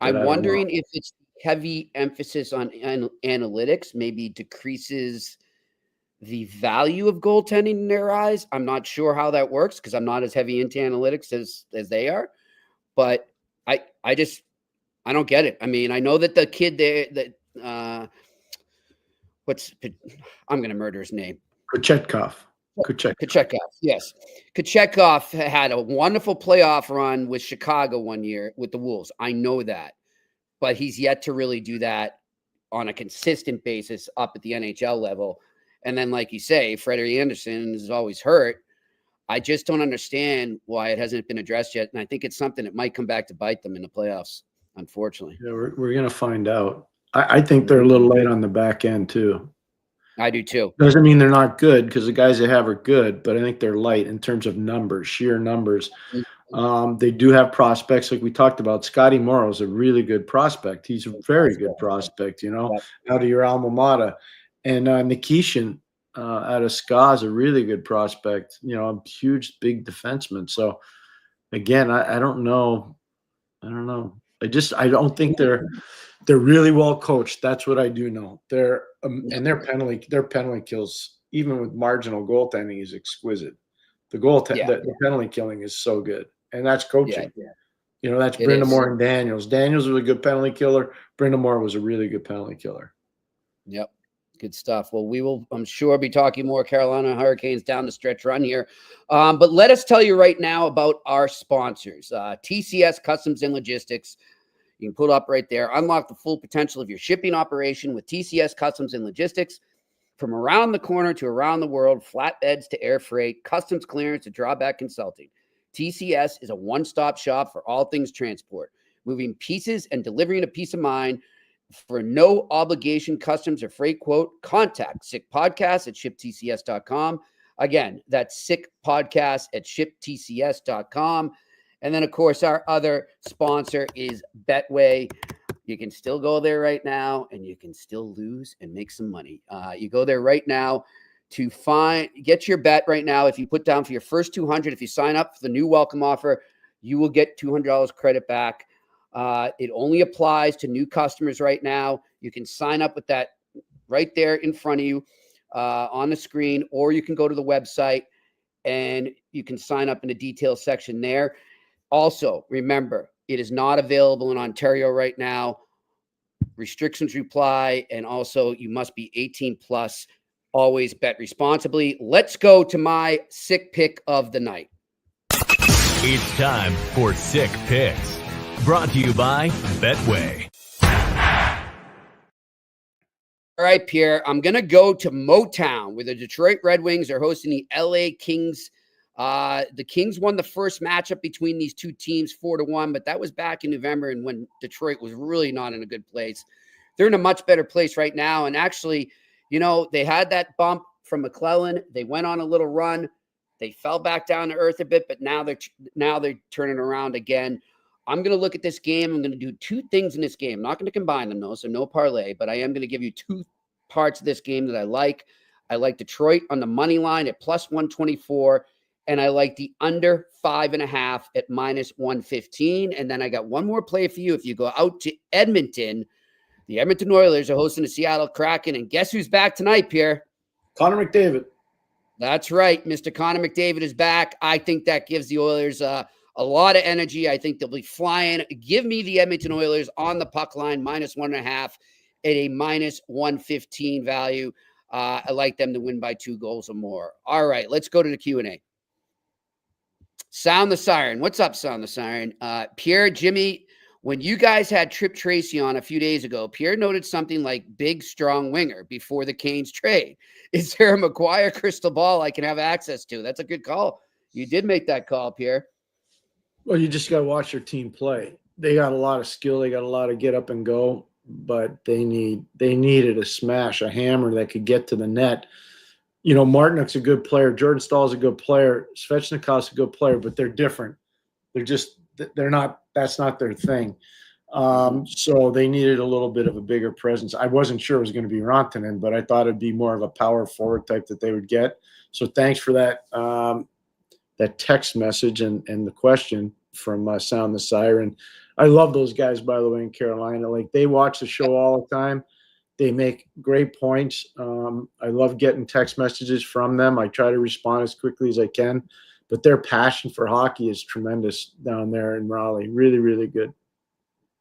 I'm wondering if it's heavy emphasis on analytics maybe decreases the value of goaltending in their eyes. I'm not sure how that works because I'm not as heavy into analytics as they are. But I don't get it. I mean, I know that the kid there that I'm going to murder his name. Kochetkov. Yes. Kochetkov had a wonderful playoff run with Chicago one year with the Wolves. I know that, but he's yet to really do that on a consistent basis up at the NHL level. And then, like you say, Freddie Anderson is always hurt. I just don't understand why it hasn't been addressed yet. And I think it's something that might come back to bite them in the playoffs, unfortunately. Yeah, we're going to find out. I think they're a little late on the back end, too. I do, too. Doesn't mean they're not good, because the guys they have are good, but I think they're light in terms of numbers, sheer numbers. They do have prospects, like we talked about. Scotty Morrow's a really good prospect. He's a very good prospect, out of your alma mater. And Nikishin out of SKA is a really good prospect, a huge, big defenseman. So, again, I don't know. I don't think they're really well coached. That's what I do know. Their penalty kills, even with marginal goaltending, is exquisite. The penalty killing is so good, and that's coaching. That's Brindamore and Daniels. Daniels was a good penalty killer. Brindamore was a really good penalty killer. Yep. Good stuff. Well, we will, I'm sure, be talking more Carolina Hurricanes down the stretch run here. But let us tell you right now about our sponsors. TCS Customs and Logistics. You can pull it up right there. Unlock the full potential of your shipping operation with TCS Customs and Logistics. From around the corner to around the world, flatbeds to air freight, customs clearance to drawback consulting. TCS is a one-stop shop for all things transport, moving pieces and delivering a peace of mind. For no obligation customs or freight quote, contact sickpodcast@shiptcs.com. Again, that's sickpodcast@shiptcs.com. And then, of course, our other sponsor is Betway. You can still go there right now, and you can still lose and make some money. You go there right now to get your bet right now. If you put down for your first $200, if you sign up for the new welcome offer, you will get $200 credit back. It only applies to new customers right now. You can sign up with that right there in front of you on the screen, or you can go to the website and you can sign up in the details section there. Also, remember, it is not available in Ontario right now. Restrictions apply, and also you must be 18 plus. Always bet responsibly. Let's go to my sick pick of the night. It's time for Sick Picks. Brought to you by Betway. All right, Pierre, I'm going to go to Motown, where the Detroit Red Wings are hosting the LA Kings. The Kings won the first matchup between these two teams 4-1, but that was back in November, and when Detroit was really not in a good place. They're in a much better place right now, and actually, they had that bump from McClellan. They went on a little run. They fell back down to earth a bit, but now they're turning around again. I'm going to look at this game. I'm going to do two things in this game. I'm not going to combine them, though, so no parlay, but I am going to give you two parts of this game that I like. I like Detroit on the money line at plus 124, and I like the under 5.5 at minus 115. And then I got one more play for you. If you go out to Edmonton, the Edmonton Oilers are hosting the Seattle Kraken, and guess who's back tonight, Pierre? Connor McDavid. That's right. Mr. Connor McDavid is back. I think that gives the Oilers a lot of energy. I think they'll be flying. Give me the Edmonton Oilers on the puck line, minus 1.5 at a minus 115 value. I like them to win by 2 goals or more. All right, let's go to the Q&A. Sound the Siren. What's up, Sound the Siren? Pierre, Jimmy, when you guys had Trip Tracy on a few days ago, Pierre noted something like big, strong winger before the Canes trade. Is there a McGuire crystal ball I can have access to? That's a good call. You did make that call, Pierre. Well, you just got to watch your team play. They got a lot of skill. They got a lot of get up and go, but they needed a smash, a hammer that could get to the net. Martinuk's a good player. Jordan Stahl's a good player. Svechnikov's a good player, but they're different. That's not their thing. So they needed a little bit of a bigger presence. I wasn't sure it was going to be Rantanen, but I thought it'd be more of a power forward type that they would get. So thanks for that. That text message and the question from Sound the Siren. I love those guys, by the way, in Carolina. Like, they watch the show all the time. They make great points. I love getting text messages from them. I try to respond as quickly as I can. But their passion for hockey is tremendous down there in Raleigh. Really, really good.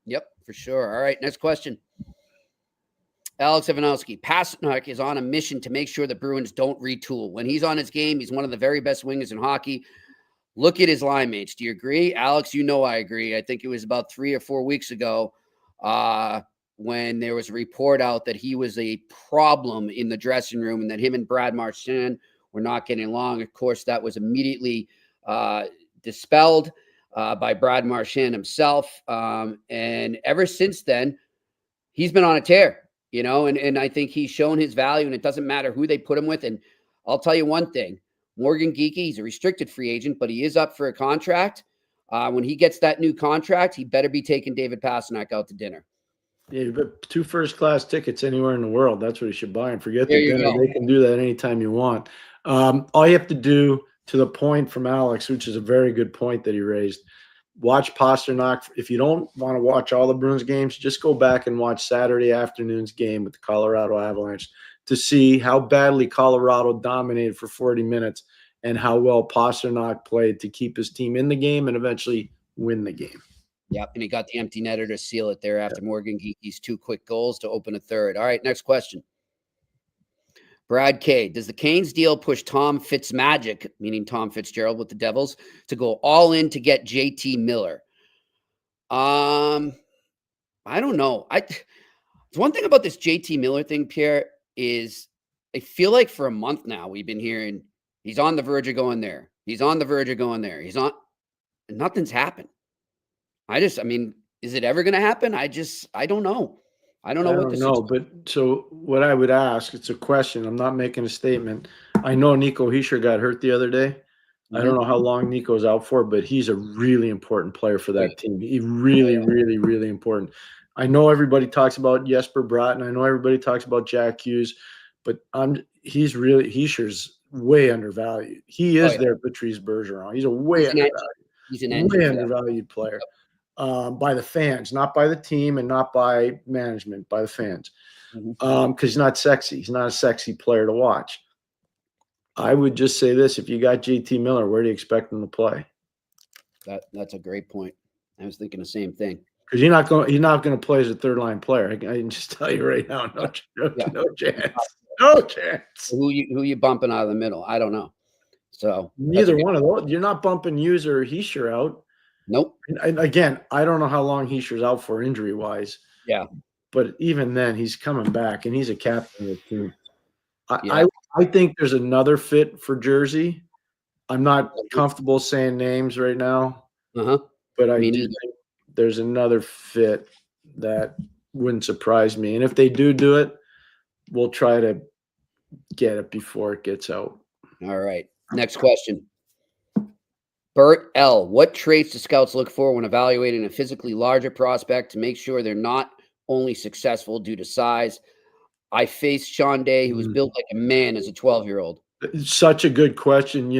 Yep, for sure. All right, next question. Alex Ivanowski, Pastrnak is on a mission to make sure the Bruins don't retool. When he's on his game, he's one of the very best wingers in hockey. Look at his line mates. Do you agree? Alex, you know I agree. I think it was about 3 or 4 weeks ago when there was a report out that he was a problem in the dressing room and that him and Brad Marchand were not getting along. Of course, that was immediately dispelled by Brad Marchand himself. And ever since then, he's been on a tear. And I think he's shown his value, and it doesn't matter who they put him with. And I'll tell you one thing, Morgan Geekie, he's a restricted free agent, but he is up for a contract. When he gets that new contract, he better be taking David Pastrnak out to dinner. Yeah, but 2 first-class tickets anywhere in the world. That's what you should buy. And forget There the you dinner. go. They can do that anytime you want. All you have to do, to the point from Alex, which is a very good point that he raised, watch Pastrnak. If you don't want to watch all the Bruins games, just go back and watch Saturday afternoon's game with the Colorado Avalanche to see how badly Colorado dominated for 40 minutes and how well Pastrnak played to keep his team in the game and eventually win the game. Yep, and he got the empty netter to seal it there after Morgan Geekie's 2 quick goals to open a third. All right, next question. Brad K. Does the Canes deal push Tom Fitzmagic, meaning Tom Fitzgerald with the Devils, to go all in to get JT Miller? I don't know. One thing about this JT Miller thing, Pierre, is I feel like for a month now we've been hearing he's on the verge of going there. He's on the verge of going there. Nothing's happened. Is it ever going to happen? I don't know. I don't know. But so what I would ask, it's a question. I'm not making a statement. I know Nico Hischier got hurt the other day. I don't know how long Nico's out for, but he's a really important player for that team. He's really, really, really important. I know everybody talks about Jesper Bratt, and I know everybody talks about Jack Hughes, but Hischier's way undervalued. He is their Patrice Bergeron. He's a way undervalued player. By the fans, not by the team and not by management, by the fans. Because he's not sexy. He's not a sexy player to watch. I would just say this: if you got JT Miller, where do you expect him to play? That's a great point. I was thinking the same thing. Because you're not going to play as a third line player. I can just tell you right now, no chance. No chance. Who you bumping out of the middle? I don't know. So neither one of those. You're not bumping Hughes or Hischier out. Nope. And again, I don't know how long Hischier's out for injury-wise. Yeah. But even then, he's coming back, and he's a captain of the team. I think there's another fit for Jersey. I'm not comfortable saying names right now. But I do think there's another fit that wouldn't surprise me. And if they do it, we'll try to get it before it gets out. All right. Next question. Bert L. What traits do scouts look for when evaluating a physically larger prospect to make sure they're not only successful due to size? I faced Sean Day, who was built like a man as a 12-year-old. Such a good question.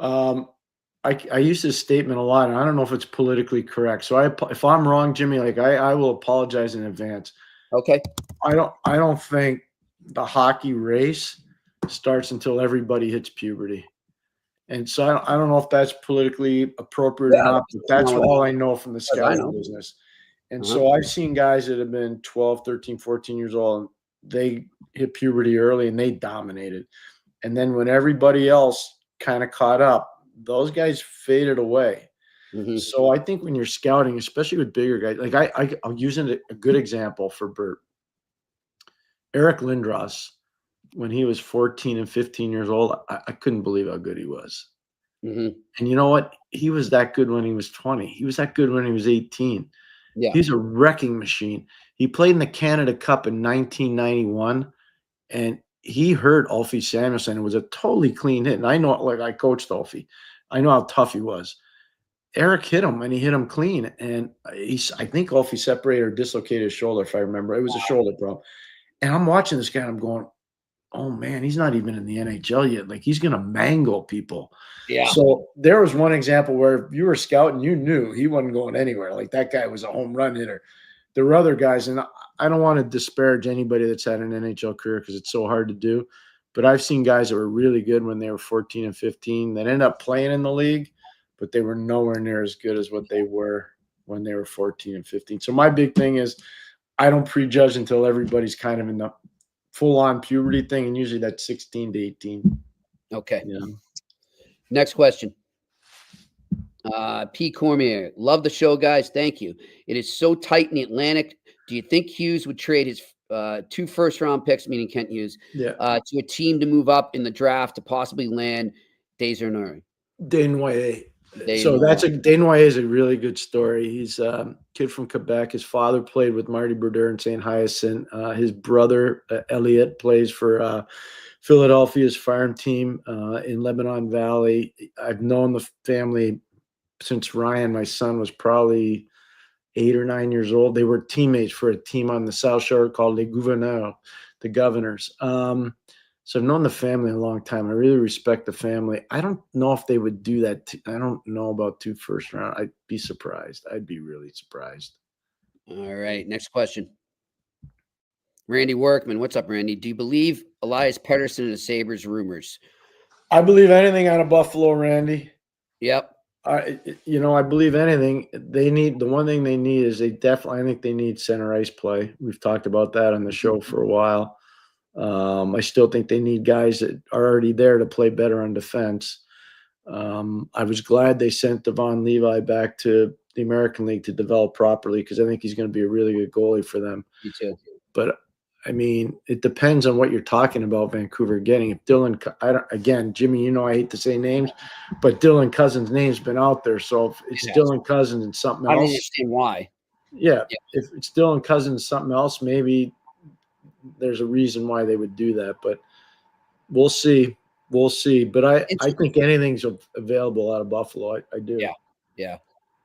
I use this statement a lot, and I don't know if it's politically correct. So if I'm wrong, Jimmy, I will apologize in advance. Okay. I don't think the hockey race starts until everybody hits puberty. And so I don't know if that's politically appropriate or not, but that's all I know from the scouting business. And so I've seen guys that have been 12, 13, 14 years old, and they hit puberty early and they dominated. And then when everybody else kind of caught up, those guys faded away. So I think when you're scouting, especially with bigger guys, I'll use a good example for Bert. Eric Lindros, when he was 14 and 15 years old, I couldn't believe how good he was. And you know what? He was that good when he was 20. He was that good when he was 18. Yeah. He's a wrecking machine. He played in the Canada Cup in 1991, and he hurt Ulfie Samuelsson. It was a totally clean hit. And I know, I coached Ulfie. I know how tough he was. Eric hit him, and he hit him clean. And I think Ulfie separated or dislocated his shoulder, if I remember. It was a shoulder problem. And I'm watching this guy, and I'm going, oh, man, he's not even in the NHL yet. He's going to mangle people. Yeah. So there was one example where if you were scouting, you knew he wasn't going anywhere. That guy was a home run hitter. There were other guys, and I don't want to disparage anybody that's had an NHL career because it's so hard to do. But I've seen guys that were really good when they were 14 and 15 that ended up playing in the league, but they were nowhere near as good as what they were when they were 14 and 15. So my big thing is I don't prejudge until everybody's kind of in the full-on puberty thing, and usually that's 16 to 18. Okay. Yeah. Next question. P. Cormier, love the show, guys. Thank you. It is so tight in the Atlantic. Do you think Hughes would trade his 2 first-round picks, meaning Kent Hughes, to a team to move up in the draft to possibly land Desjardins? Desnoyers. So Desnoyers is a really good story. He's a kid from Quebec. His father played with Marty Brodeur in St. Hyacinthe. His brother, Elliot, plays for Philadelphia's farm team in Lebanon Valley. I've known the family since Ryan, my son, was probably 8 or 9 years old. They were teammates for a team on the South Shore called Les Gouverneurs, the Governors. So I've known the family a long time. I really respect the family. I don't know if they would do that. I don't know about 2 first round. I'd be surprised. I'd be really surprised. All right. Next question. Randy Workman. What's up, Randy? Do you believe Elias Pettersson and the Sabres rumors? I believe anything out of Buffalo, Randy. Yep. I believe anything. They need, the one thing they need is I think they need center ice play. We've talked about that on the show for a while. I still think they need guys that are already there to play better on defense. I was glad they sent Devon Levi back to the American League to develop properly, because I think he's going to be a really good goalie for them. Me too. But I mean, it depends on what you're talking about Vancouver getting. If Dylan, Jimmy, I hate to say names, but Dylan Cousins' name's been out there. So if it's Dylan Cousins and something else. I don't understand why. Yeah. If it's Dylan Cousins and something else, maybe there's a reason why they would do that. But we'll see. But I think anything's available out of Buffalo. I do. Yeah.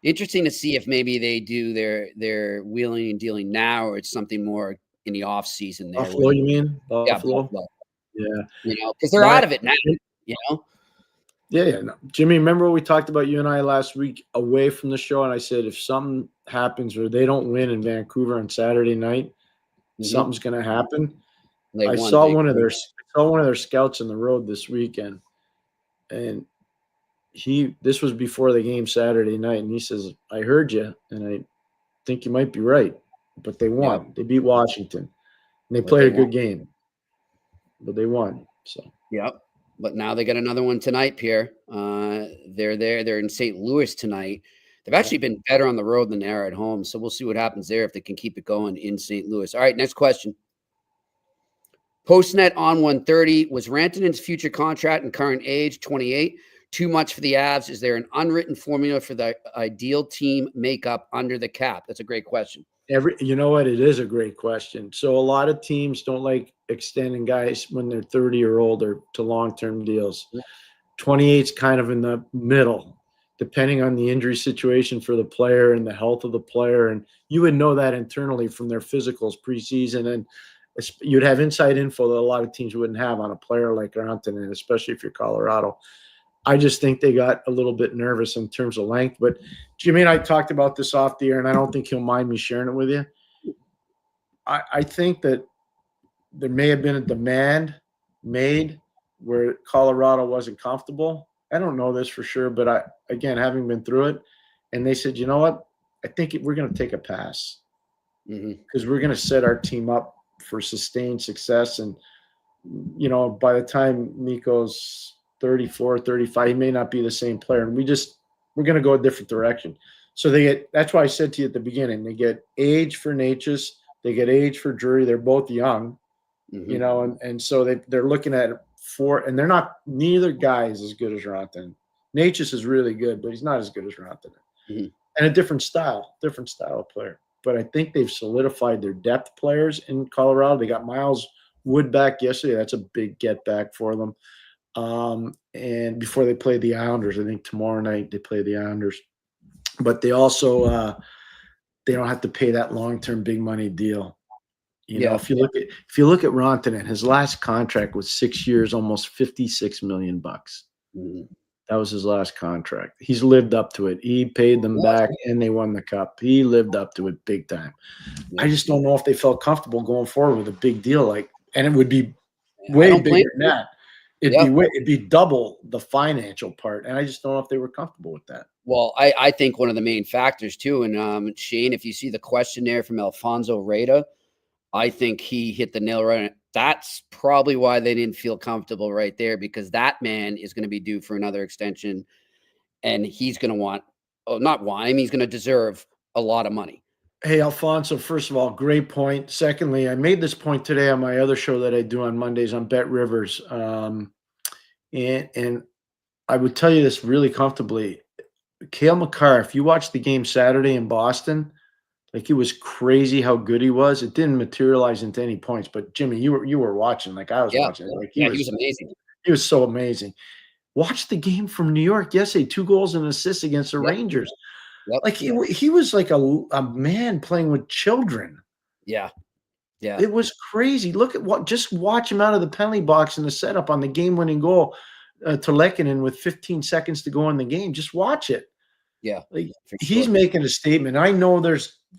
Interesting to see if maybe they do their wheeling and dealing now, or it's something more in the off season. There, Buffalo, you mean? Buffalo? Yeah, Buffalo. Yeah. Because they're out of it now. Yeah. No. Jimmy, remember what we talked about, you and I, last week away from the show? And I said, if something happens where they don't win in Vancouver on Saturday night, something's going to happen. I saw one of their scouts on the road this weekend, and this was before the game Saturday night, and he says, I heard you, and I think you might be right, but they won. Yeah. They beat Washington, and they played a good game, but they won. So but now they got another one tonight, Pierre. They're there. They're in St. Louis tonight. They've actually been better on the road than they are at home, so we'll see what happens there if they can keep it going in St. Louis. All right, next question. Postnet on 130. Was Rantanen's future contract and current age, 28, too much for the Avs? Is there an unwritten formula for the ideal team makeup under the cap? That's a great question. You know what? It is a great question. So a lot of teams don't like extending guys when they're 30 or older to long-term deals. 28's kind of in the middle, depending on the injury situation for the player and the health of the player. And you would know that internally from their physicals preseason. And you'd have inside info that a lot of teams wouldn't have on a player like Rantanen, especially if you're Colorado. I just think they got a little bit nervous in terms of length. But Jimmy and I talked about this off the air, and I don't think he'll mind me sharing it with you. I think that there may have been a demand made where Colorado wasn't comfortable. I don't know this for sure, but again, having been through it, and they said, you know what? I think we're going to take a pass because we're going to set our team up for sustained success. And, by the time Mikko's 34, 35, he may not be the same player. And we're going to go a different direction. So that's why I said to you at the beginning, they get age for Necas, they get age for Drury. They're both young, and so they're looking at 4, and they're not, neither guy is as good as Rantanen. Necas is really good, but he's not as good as Rantanen. And a different style of player. But I think they've solidified their depth players in Colorado. They got Miles Wood back yesterday. That's a big get back for them. And before they play the Islanders, I think tomorrow night they play the Islanders. But they also they don't have to pay that long-term big money deal. If you look at Rantanen, his last contract was 6 years, almost $56 million. That was his last contract. He's lived up to it. He paid them back, and they won the cup. He lived up to it big time. I just don't know if they felt comfortable going forward with a big deal and it would be way bigger than that. It'd be double the financial part, and I just don't know if they were comfortable with that. Well, I think one of the main factors too, and Shane, if you see the question there from Alfonso Reda, I think he hit the nail right. That's probably why they didn't feel comfortable right there, because that man is going to be due for another extension, and he's going to he's going to deserve a lot of money. Hey, Alfonso, first of all, great point. Secondly, I made this point today on my other show that I do on Mondays on Bet Rivers. And I would tell you this really comfortably. Cale Makar, if you watched the game Saturday in Boston, like, it was crazy how good he was. It didn't materialize into any points, but Jimmy, you were watching, like I was watching. Like, he was amazing. He was so amazing. Watch the game from New York yesterday, 2 goals and assists against the Rangers. Yep. Like, he was like a man playing with children. Yeah. Yeah. It was crazy. Look at just watch him out of the penalty box in the setup on the game-winning goal to Lehkonen with 15 seconds to go in the game. Just watch it. Yeah. Like, he's making a statement. I know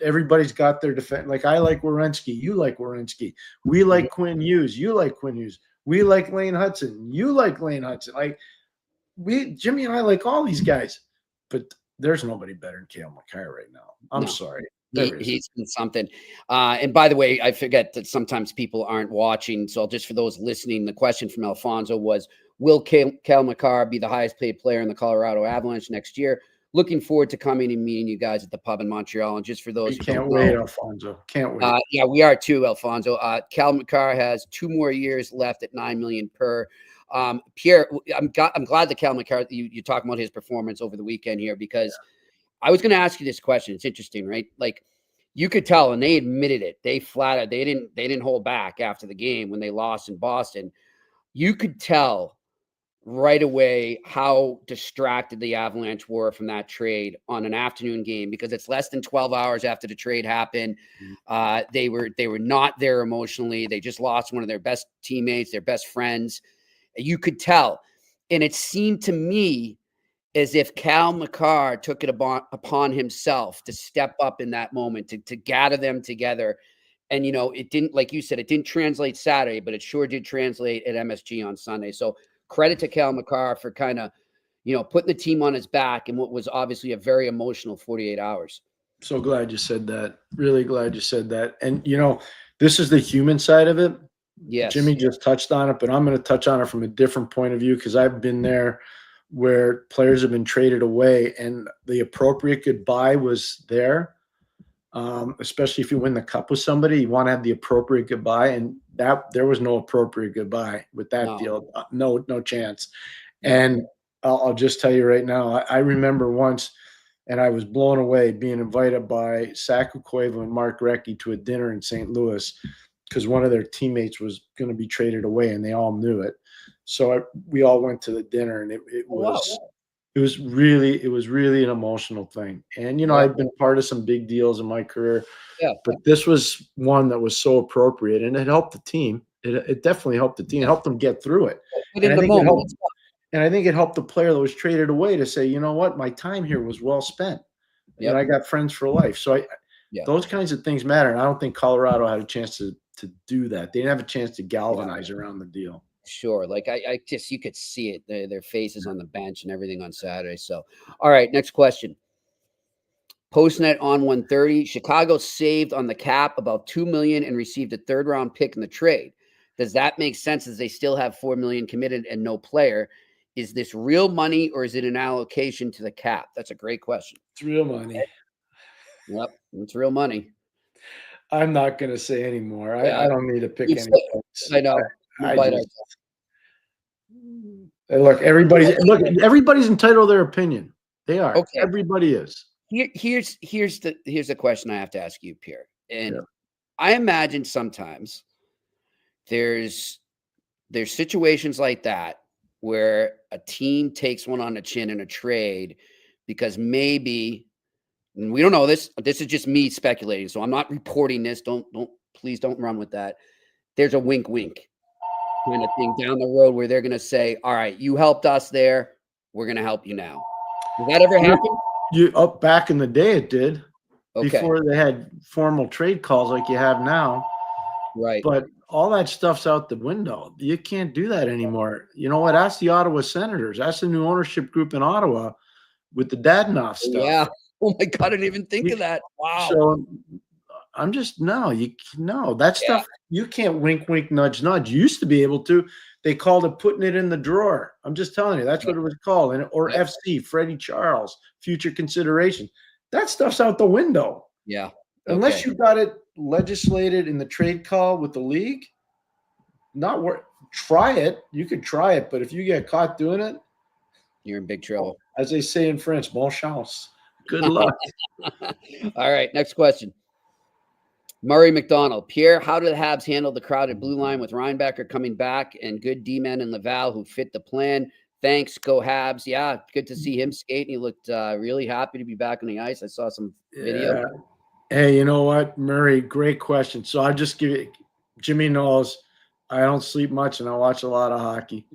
everybody's got their defense. Like, I like Werenski. You like Werenski. We like Quinn Hughes. You like Quinn Hughes. We like Lane Hudson. You like Lane Hudson. Like, Jimmy and I like all these guys, but there's nobody better than Cale Makar right now. I'm sorry. He's been something. And by the way, I forget that sometimes people aren't watching. So just for those listening, the question from Alfonso was, will Cale Makar be the highest paid player in the Colorado Avalanche next year? Looking forward to coming and meeting you guys at the pub in Montreal. And just for those who can't wait, Alfonso. Can't wait. Yeah, we are too, Alfonso. Cale Makar has 2 more years left at $9 million per. Pierre, I'm glad that Cale Makar, you're talking about his performance over the weekend here, because I was going to ask you this question. It's interesting, right? Like, you could tell, and they admitted it. They didn't hold back after the game when they lost in Boston. You could tell right away how distracted the Avalanche were from that trade on an afternoon game, because it's less than 12 hours after the trade happened. They were not there emotionally. They just lost one of their best teammates, their best friends. You could tell. And it seemed to me as if Cale Makar took it upon himself to step up in that moment, to gather them together. And, it didn't, like you said, it didn't translate Saturday, but it sure did translate at MSG on Sunday. So credit to Cale Makar for kind of, putting the team on his back in what was obviously a very emotional 48 hours. So glad you said that. Really glad you said that. And, this is the human side of it. Yes. Jimmy just touched on it, but I'm going to touch on it from a different point of view, because I've been there where players have been traded away and the appropriate goodbye was there. Especially if you win the cup with somebody, you want to have the appropriate goodbye, and that there was no appropriate goodbye with that deal. No chance. And I'll just tell you right now, I remember once, and I was blown away being invited by Saku Koivu and Mark Recchi to a dinner in St. Louis, because one of their teammates was going to be traded away, and they all knew it. So we all went to the dinner, and it was really an emotional thing. And, I've been part of some big deals in my career, but this was one that was so appropriate, and it helped the team. It definitely helped the team. It helped them get through it. And I think it helped the player that was traded away to say, you know what, my time here was well spent. And I got friends for life. So those kinds of things matter. And I don't think Colorado had a chance to do that. They didn't have a chance to galvanize around the deal. Sure. Like I just, you could see it, their faces on the bench and everything on Saturday. So, all right, next question. Postnet on 130. Chicago saved on the cap about $2 million and received a 3rd-round pick in the trade. Does that make sense, as they still have $4 million committed and no player? Is this real money, or is it an allocation to the cap? That's a great question. It's real money. Yep, it's real money. I'm not going to say anymore. I don't need to pick any points. I know. Look, everybody's entitled to their opinion. They are. Okay. Everybody is. Here's the question I have to ask you, Pierre. And I imagine sometimes there's situations like that where a team takes one on the chin in a trade because maybe, and we don't know this. This is just me speculating, so I'm not reporting this. Please don't run with that. There's a wink kind of thing down the road where they're going to say, all right, you helped us there, we're going to help you now. Does that ever happen? Back in the day it did. Okay. Before they had formal trade calls like you have now. Right. But all that stuff's out the window. You can't do that anymore. You know what? Ask the Ottawa Senators. Ask the new ownership group in Ottawa with the Dadnoff stuff. Yeah. Oh my God, I didn't even think of that. Wow. So I'm just that stuff you can't wink, nudge, nudge. You used to be able to. They called it putting it in the drawer. I'm just telling you, that's what it was called. Or FC, Freddie Charles, future consideration. That stuff's out the window. Yeah. Okay. Unless you got it legislated in the trade call with the league, try it. You could try it, but if you get caught doing it, you're in big trouble. As they say in French, bon chance. Good luck. All right, next question. Murray McDonald. Pierre, how do the Habs handle the crowded blue line with Reinbacher coming back and good D-men in Laval who fit the plan? Thanks, go Habs. Yeah, good to see him skating. He looked really happy to be back on the ice. I saw some video. Yeah. Hey, you know what, Murray? Great question. So I just give you, Jimmy knows I don't sleep much and I watch a lot of hockey.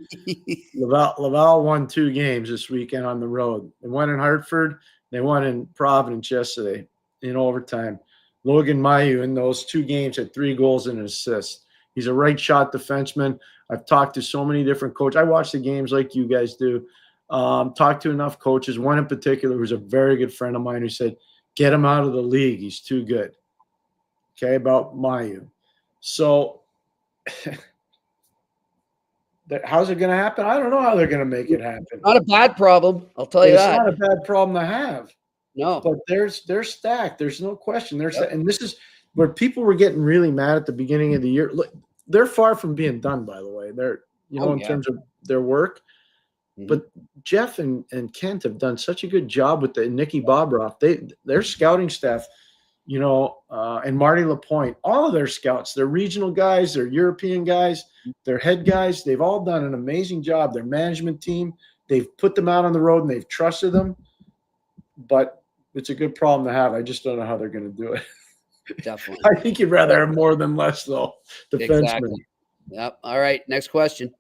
Laval won 2 games this weekend on the road. They won in Hartford. They won in Providence yesterday in overtime. Logan Mailloux in those 2 games had 3 goals and an assist. He's a right shot defenseman. I've talked to so many different coaches. I watch the games like you guys do. Talked to enough coaches. One in particular who's a very good friend of mine who said, get him out of the league. He's too good. Okay, about Mailloux. So how's it going to happen? I don't know how they're going to make it happen. Not a bad problem. I'll tell you that. It's not a bad problem to have. No. But they're stacked. There's no question. And this is where people were getting really mad at the beginning of the year. Look, they're far from being done, by the way. They're, in terms of their work. Mm-hmm. But Jeff and Kent have done such a good job with the Nicky Bobroff. Their scouting staff, and Marty Lapointe, all of their scouts, their regional guys, their European guys, their head guys, they've all done an amazing job. Their management team, they've put them out on the road and they've trusted them. But it's a good problem to have. I just don't know how they're going to do it. Definitely. I think you'd rather have more than less, though. Defensemen. Exactly. Yep. All right. Next question.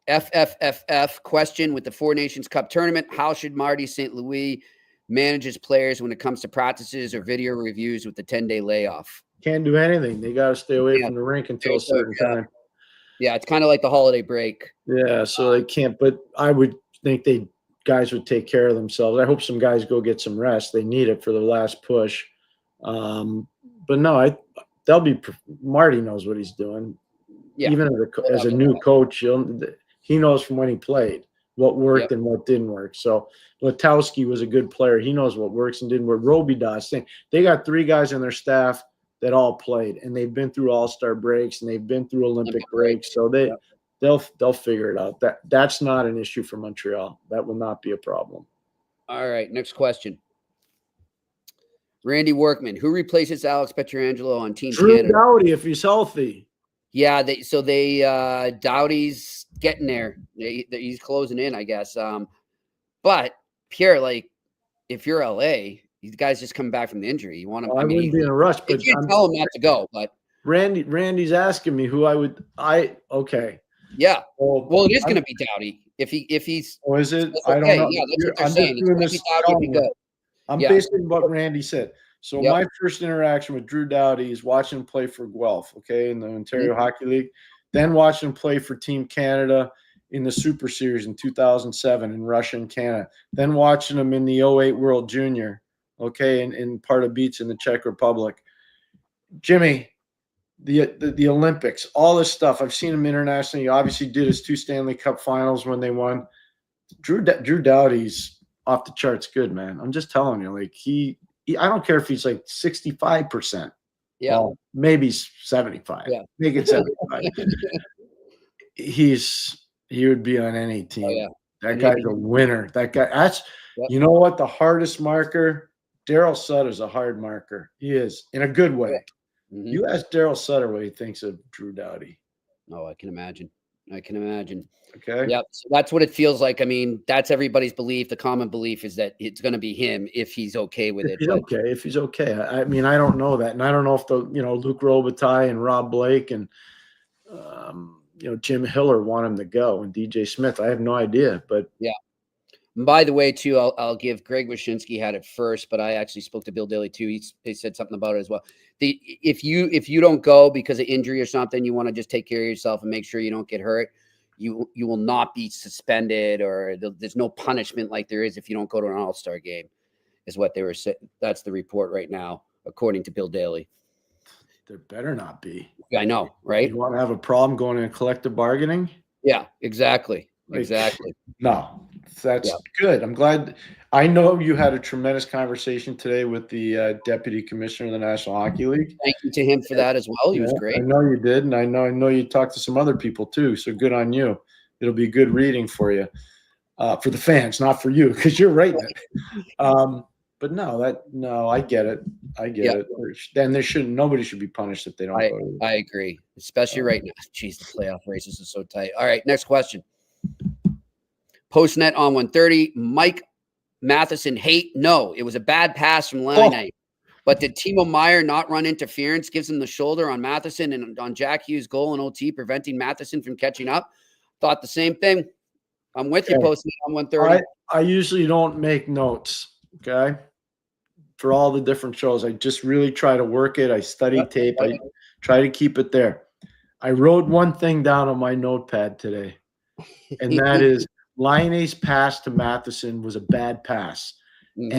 FFFF question with the 4 Nations Cup tournament. How should Marty St. Louis manage his players when it comes to practices or video reviews with the 10-day layoff? Can't do anything. They got to stay away from the rink until a certain time. Yeah, it's kind of like the holiday break. Yeah, so they can't. But I would think guys would take care of themselves. I hope some guys go get some rest. They need it for the last push. But no, they'll be. Marty knows what he's doing. Yeah. Even as a new coach, he knows from when he played what worked and what didn't work. So Latowski was a good player. He knows what works and didn't work. Robidas, they got 3 guys on their staff that all played, and they've been through all-star breaks and they've been through Olympic breaks. So they'll figure it out. That's not an issue for Montreal. That will not be a problem. All right, next question. Randy Workman, who replaces Alex Pietrangelo on Team Drew Canada? Doughty, if he's healthy. Yeah, Doughty's getting there. He's closing in, I guess. But Pierre, if you're LA, these guys just coming back from the injury. You want him? I wouldn't be in a rush, but you tell him not to go. But Randy's asking me who I would. Okay. Yeah. Well, it is going to be Doughty if he's. Oh, is it? I don't know. Yeah, that's what they're saying. I'm basing what Randy said. So my first interaction with Drew Doughty is watching him play for Guelph, in the Ontario Hockey League, then watching him play for Team Canada in the Super Series in 2007 in Russia and Canada, then watching him in the 08 World Junior, in Pardubice in the Czech Republic. Jimmy, the Olympics, all this stuff. I've seen him internationally. He obviously did his 2 Stanley Cup finals when they won. Drew Doughty's off the charts good, man. I'm just telling you, I don't care if he's 65%. Yeah. Well, maybe 75. Yeah. Make it 75. He would be on any team. Oh, yeah. That guy's a winner. You know what? The hardest marker, Daryl Sutter's a hard marker. He is, in a good way. Yeah. Mm-hmm. You ask Daryl Sutter what he thinks of Drew Doughty. Oh, I can imagine. Okay. Yep. So that's what it feels like. I mean, that's everybody's belief. The common belief is that it's going to be him if he's okay with it. If he's okay. I mean, I don't know that. And I don't know if Luc Robitaille and Rob Blake and, Jim Hiller want him to go and DJ Smith. I have no idea, but yeah. And by the way, too, I'll give Greg Wyshynski had it first, but I actually spoke to Bill Daly too. He said something about it as well. If you don't go because of injury or something, you want to just take care of yourself and make sure you don't get hurt. You will not be suspended, or there's no punishment like there is if you don't go to an All-Star game, is what they were saying. That's the report right now, according to Bill Daly. There better not be. I know, right? You want to have a problem going in collective bargaining? Yeah, exactly. Exactly. No, that's good. I'm glad. I know you had a tremendous conversation today with the deputy commissioner of the National Hockey League. Thank you to him for that as well. He was great. I know you did, and I know you talked to some other people too. So good on you. It'll be good reading for you, for the fans, not for you, because you're right. But no, I get it. I get it. And nobody should be punished if they don't go to it. I agree, especially right now. Jeez, the playoff races are so tight. All right, next question. Postnet on 130. Mike Matheson hate. No, it was a bad pass from Laine. But did Timo Meier not run interference? Gives him the shoulder on Matheson and on Jack Hughes' goal in OT, preventing Matheson from catching up. Thought the same thing. I'm with you, Postnet on 130. I usually don't make notes, okay? For all the different shows, I just really try to work it. I study tape. I try to keep it there. I wrote one thing down on my notepad today, and that is Laine's pass to Matheson was a bad pass. Mm-hmm.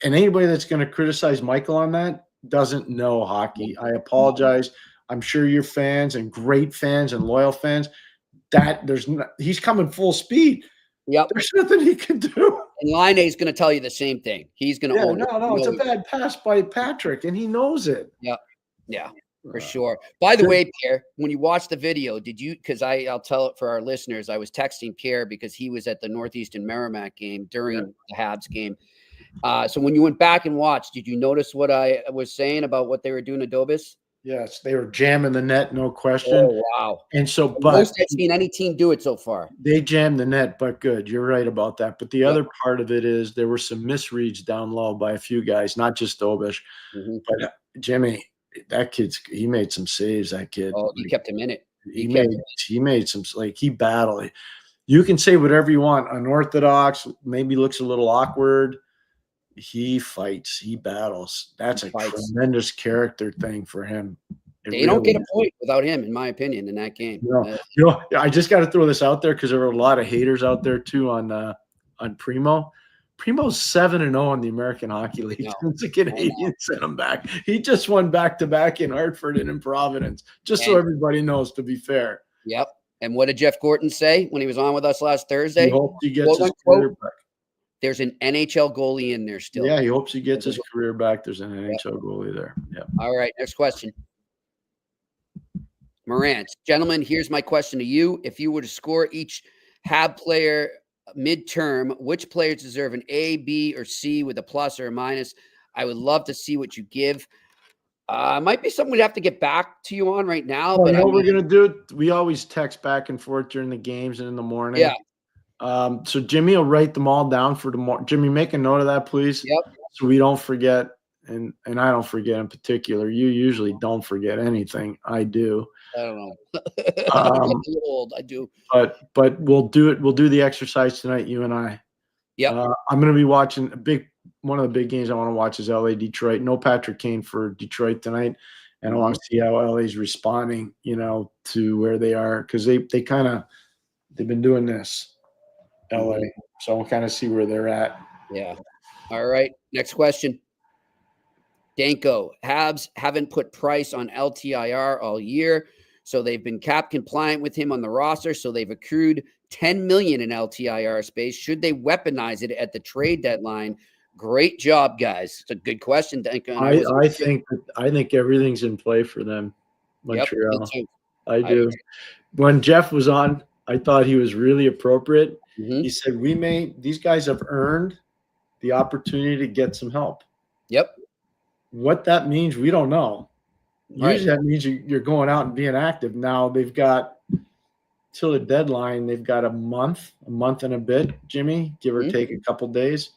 And anybody that's going to criticize Michael on that doesn't know hockey. I apologize. I'm sure you're fans and great fans and loyal fans. He's coming full speed. Yep. There's nothing he can do. And Laine is going to tell you the same thing. He's going to own it. No, it's a bad pass by Patrick, and he knows it. Yeah, for sure. By the way, Pierre, when you watched the video, did you – because I'll tell it for our listeners. I was texting Pierre because he was at the Northeastern Merrimack game during the Habs game. So when you went back and watched, did you notice what I was saying about what they were doing to Dobis? Yes, they were jamming the net, no question. Oh, wow. And so, but most I've seen any team do it so far. They jammed the net, but good. You're right about that. But the other part of it is there were some misreads down low by a few guys, not just Dobish. Mm-hmm. But Jimmy, he made some saves, that kid. Oh, he kept him in it. He made some, he battled. You can say whatever you want. Unorthodox, maybe looks a little awkward. He fights. He battles. That's a tremendous character thing for him. They don't get a point without him, in my opinion, in that game. I just got to throw this out there because there were a lot of haters out there too on Primo. Primo's 7-0 in the American Hockey League. The Canadians sent him back. He just won back-to-back in Hartford and in Providence. So everybody knows, to be fair. Yep. And what did Jeff Gorton say when he was on with us last Thursday? He hopes he gets his career back. There's an NHL goalie in there still. Yeah, he hopes he gets his career back. There's an NHL goalie there. Yeah. All right, next question. Morant. Gentlemen, here's my question to you. If you were to score each Hab player midterm, which players deserve an A, B, or C with a plus or a minus? I would love to see what you give. Might be something we'd have to get back to you on right now. But we're going to do? We always text back and forth during the games and in the morning. Yeah. So Jimmy will write them all down for tomorrow. Jimmy, make a note of that, please. Yep. So we don't forget, and I don't forget in particular. You usually don't forget anything. I do. I don't know. I'm a little old. I do. But we'll do it. We'll do the exercise tonight, you and I. Yeah. I'm going to be watching one of the big games I want to watch is LA Detroit. No Patrick Kane for Detroit tonight, and I want to see how LA's responding, to where they are, because they've been doing this. LA. So we'll kind of see where they're at. Yeah. All right. Next question. Danko. Habs haven't put Price on LTIR all year, so they've been cap compliant with him on the roster, so they've accrued $10 million in LTIR space. Should they weaponize it at the trade deadline? Great job, guys. It's a good question, Danko. I think everything's in play for them, Montreal. Yep, I do. When Jeff was on, I thought he was really appropriate. Mm-hmm. He said, these guys have earned the opportunity to get some help. Yep. What that means, we don't know. Usually that means you're going out and being active. Now they've got till the deadline, they've got a month and a bit, Jimmy, give or take a couple days.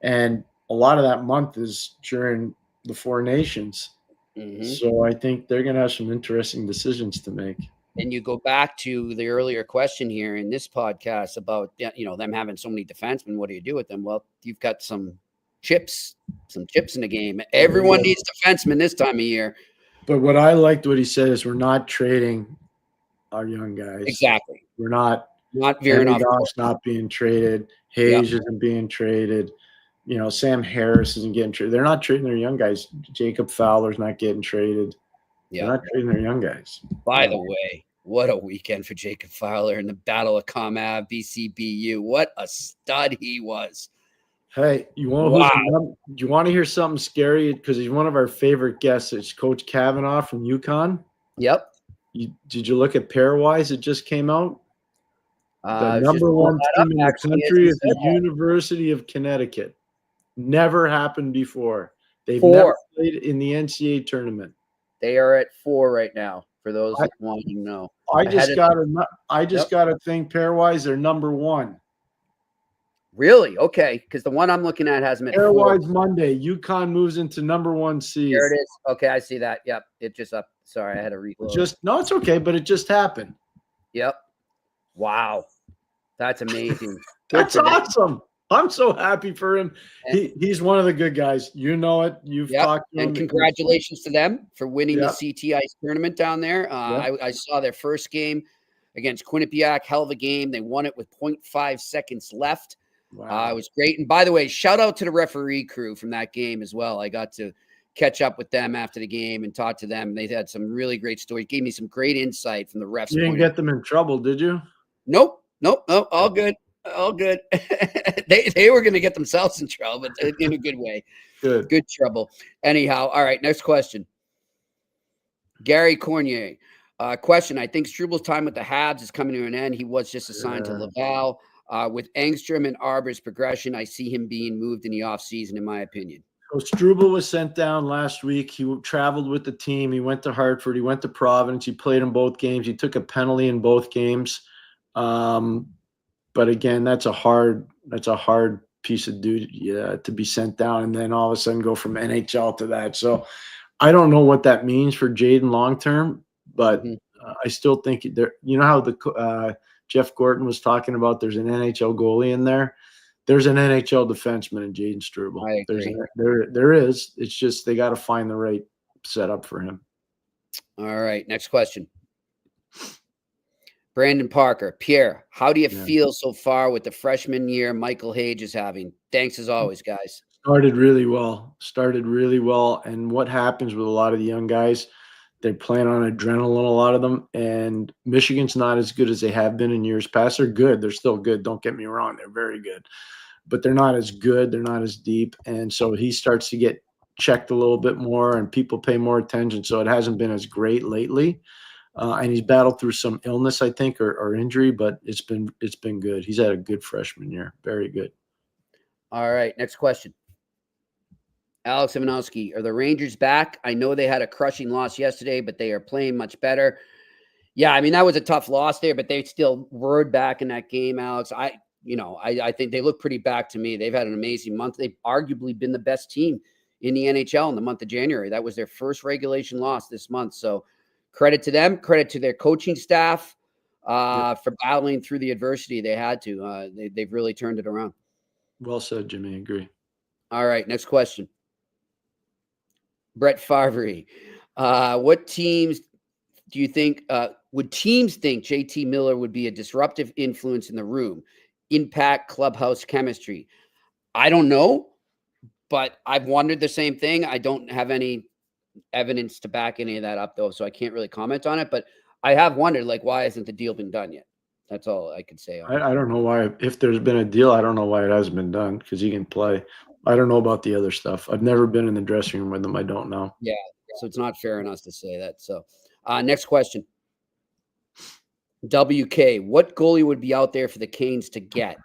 And a lot of that month is during the Four Nations. Mm-hmm. So I think they're going to have some interesting decisions to make. And you go back to the earlier question here in this podcast about, them having so many defensemen. What do you do with them? Well, you've got some chips in the game. Everyone needs defensemen this time of year. But what I liked what he said is we're not trading our young guys. Exactly. We're not veering off. Not being traded. Hayes isn't being traded. Sam Harris isn't getting traded. They're not trading their young guys. Jacob Fowler's not getting traded. They're not trading their young guys. By the way, what a weekend for Jacob Fowler in the Battle of Comav, BCBU. What a stud he was. Hey, do you want to hear something scary? Because he's one of our favorite guests. It's Coach Kavanaugh from UConn. Yep. Did you look at pairwise? It just came out. The number one team in the country is the University of Connecticut. Never happened before. They've never played in the NCAA tournament. They are at 4 right now. For those that want to know, I just got a thing pairwise. They're number 1. Really? Okay, because the one I'm looking at has them at pairwise 4. Monday. UConn moves into number 1 seed. There it is. Okay, I see that. Yep, it just up. Sorry, I had to reload. It's okay, but it just happened. Yep. Wow, that's amazing. That's awesome. I'm so happy for him. He's one of the good guys. You know it. You've talked to him. And congratulations to them for winning the CTI tournament down there. I saw their first game against Quinnipiac. Hell of a game. They won it with 0.5 seconds left. Wow. It was great. And by the way, shout out to the referee crew from that game as well. I got to catch up with them after the game and talk to them. They had some really great stories. Gave me some great insight from the refs. You didn't get them in trouble, did you? Nope. All good. They were going to get themselves in trouble, but in a good way. Good trouble. Anyhow, all right, next question. Gary Cornier. Question. I think Strubal's time with the Habs is coming to an end. He was just assigned to Laval. With Engstrom and Arbor's progression, I see him being moved in the offseason, in my opinion. So Struble was sent down last week. He traveled with the team. He went to Hartford. He went to Providence. He played in both games. He took a penalty in both games. But again, that's a hard piece of duty to be sent down and then all of a sudden go from NHL to that. So I don't know what that means for Jaden long term, but I still think there. You know how the Jeff Gorton was talking about? There's an NHL goalie in there. There's an NHL defenseman in Jaden Struble. There is. It's just they got to find the right setup for him. All right, next question. Brandon Parker. Pierre, how do you feel so far with the freshman year Michael Hage is having? Thanks as always, guys. Started really well. And what happens with a lot of the young guys, they're playing on adrenaline, a lot of them. And Michigan's not as good as they have been in years past. They're good. They're still good. Don't get me wrong. They're very good. But they're not as good. They're not as deep. And so he starts to get checked a little bit more and people pay more attention. So it hasn't been as great lately. And he's battled through some illness, I think, or injury, but it's been good. He's had a good freshman year. Very good. All right, next question. Alex Ivanowski, are the Rangers back? I know they had a crushing loss yesterday, but they are playing much better. Yeah, I mean, that was a tough loss there, but they still roared back in that game, Alex. I think they look pretty back to me. They've had an amazing month. They've arguably been the best team in the NHL in the month of January. That was their first regulation loss this month. So credit to them, credit to their coaching staff for battling through the adversity they had to. They've really turned it around. Well said, Jimmy. Agree. All right, next question. Brett Favre. What teams do you think would teams think JT Miller would be a disruptive influence in the room, impact clubhouse chemistry? I don't know, but I've wondered the same thing. I don't have any evidence to back any of that up, though, so I can't really comment on it. But I have wondered, why hasn't the deal been done yet? That's all I could say. I don't know why. If there's been a deal, I don't know why it hasn't been done because he can play. I don't know about the other stuff. I've never been in the dressing room with him. I don't know. Yeah, so it's not fair on us to say that. So next question. WK, what goalie would be out there for the Canes to get?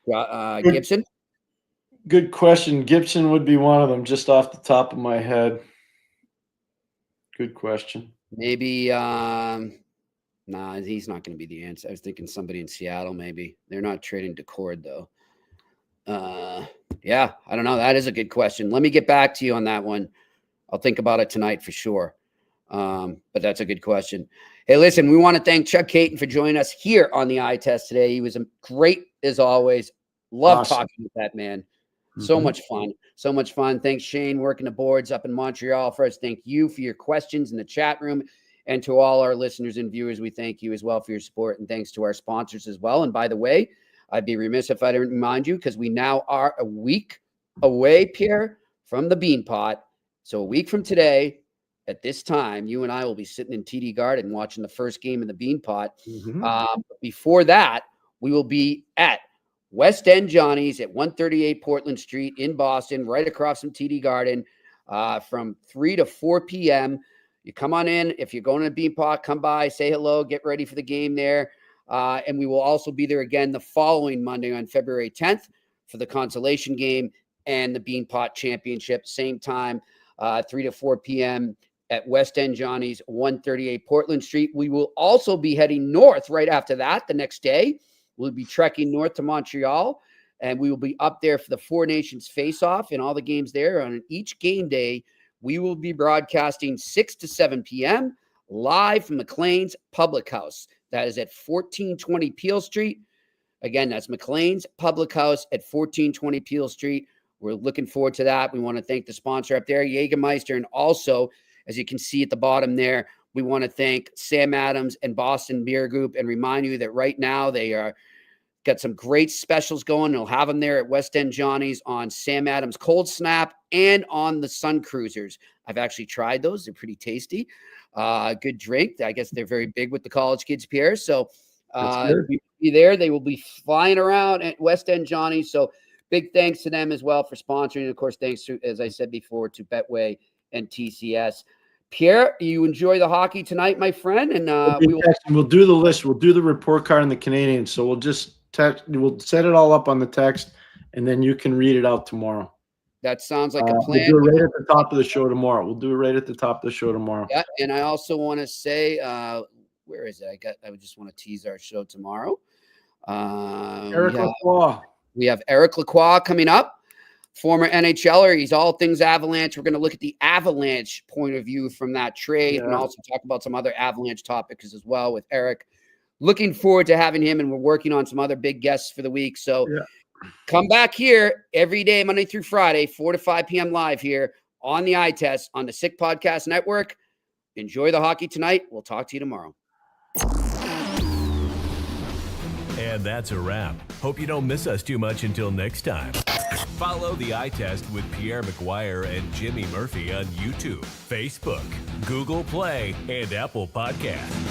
Gibson? Good question. Gibson would be one of them just off the top of my head. Good question. Maybe nah, he's not going to be the answer. I was thinking somebody in Seattle maybe. They're not trading Decord, though. Yeah, I don't know. That is a good question. Let me get back to you on that one. I'll think about it tonight for sure. But that's a good question. Hey, listen, we want to thank Chuck Kaiton for joining us here on the Eye Test today. He was great as always. Love talking with that man. So much fun. So much fun. Thanks, Shane, working the boards up in Montreal for us. Thank you for your questions in the chat room. And to all our listeners and viewers, we thank you as well for your support. And thanks to our sponsors as well. And by the way, I'd be remiss if I didn't remind you, because we now are a week away, Pierre, from the Bean Pot. So a week from today, at this time, you and I will be sitting in TD Garden watching the first game in the Bean Pot. Before that, we will be at West End Johnny's at 138 Portland Street in Boston, right across from TD Garden, from 3 to 4 p.m. You come on in. If you're going to the Bean Pot, come by, say hello, get ready for the game there. And we will also be there again the following Monday on February 10th for the consolation game and the Bean Pot Championship. Same time, 3 to 4 p.m. at West End Johnny's, 138 Portland Street. We will also be heading north right after that the next day. We'll be trekking north to Montreal, and we will be up there for the Four Nations face-off and all the games there. On each game day, we will be broadcasting 6 to 7 p.m. live from McLean's Public House. That is at 1420 Peel Street. Again, that's McLean's Public House at 1420 Peel Street. We're looking forward to that. We want to thank the sponsor up there, Jägermeister, and also, as you can see at the bottom there, we want to thank Sam Adams and Boston Beer Group and remind you that right now they are got some great specials going. They'll have them there at West End Johnny's on Sam Adams Cold Snap and on the Sun Cruisers. I've actually tried those. They're pretty tasty. Good drink. I guess they're very big with the college kids, Pierre. So we'll be there. They will be flying around at West End Johnny's. So big thanks to them as well for sponsoring. And of course, thanks to, as I said before, to Betway and TCS. Pierre, you enjoy the hockey tonight, my friend, and we'll do the list. We'll do the report card on the Canadians. So we'll just we'll set it all up on the text, and then you can read it out tomorrow. That sounds like a plan. We'll do it right at the top of the show tomorrow. Yeah, and I also want to say, where is it? I just want to tease our show tomorrow. Eric Lacroix. We have Eric Lacroix coming up. Former NHLer. He's all things Avalanche. We're going to look at the Avalanche point of view from that trade and also talk about some other Avalanche topics as well with Eric. Looking forward to having him, and we're working on some other big guests for the week. So come back here every day, Monday through Friday, 4 to 5 p.m. live here on the Eye Test on the Sick Podcast Network. Enjoy the hockey tonight. We'll talk to you tomorrow. And that's a wrap. Hope you don't miss us too much until next time. Follow the Eye Test with Pierre McGuire and Jimmy Murphy on YouTube, Facebook, Google Play, and Apple Podcasts.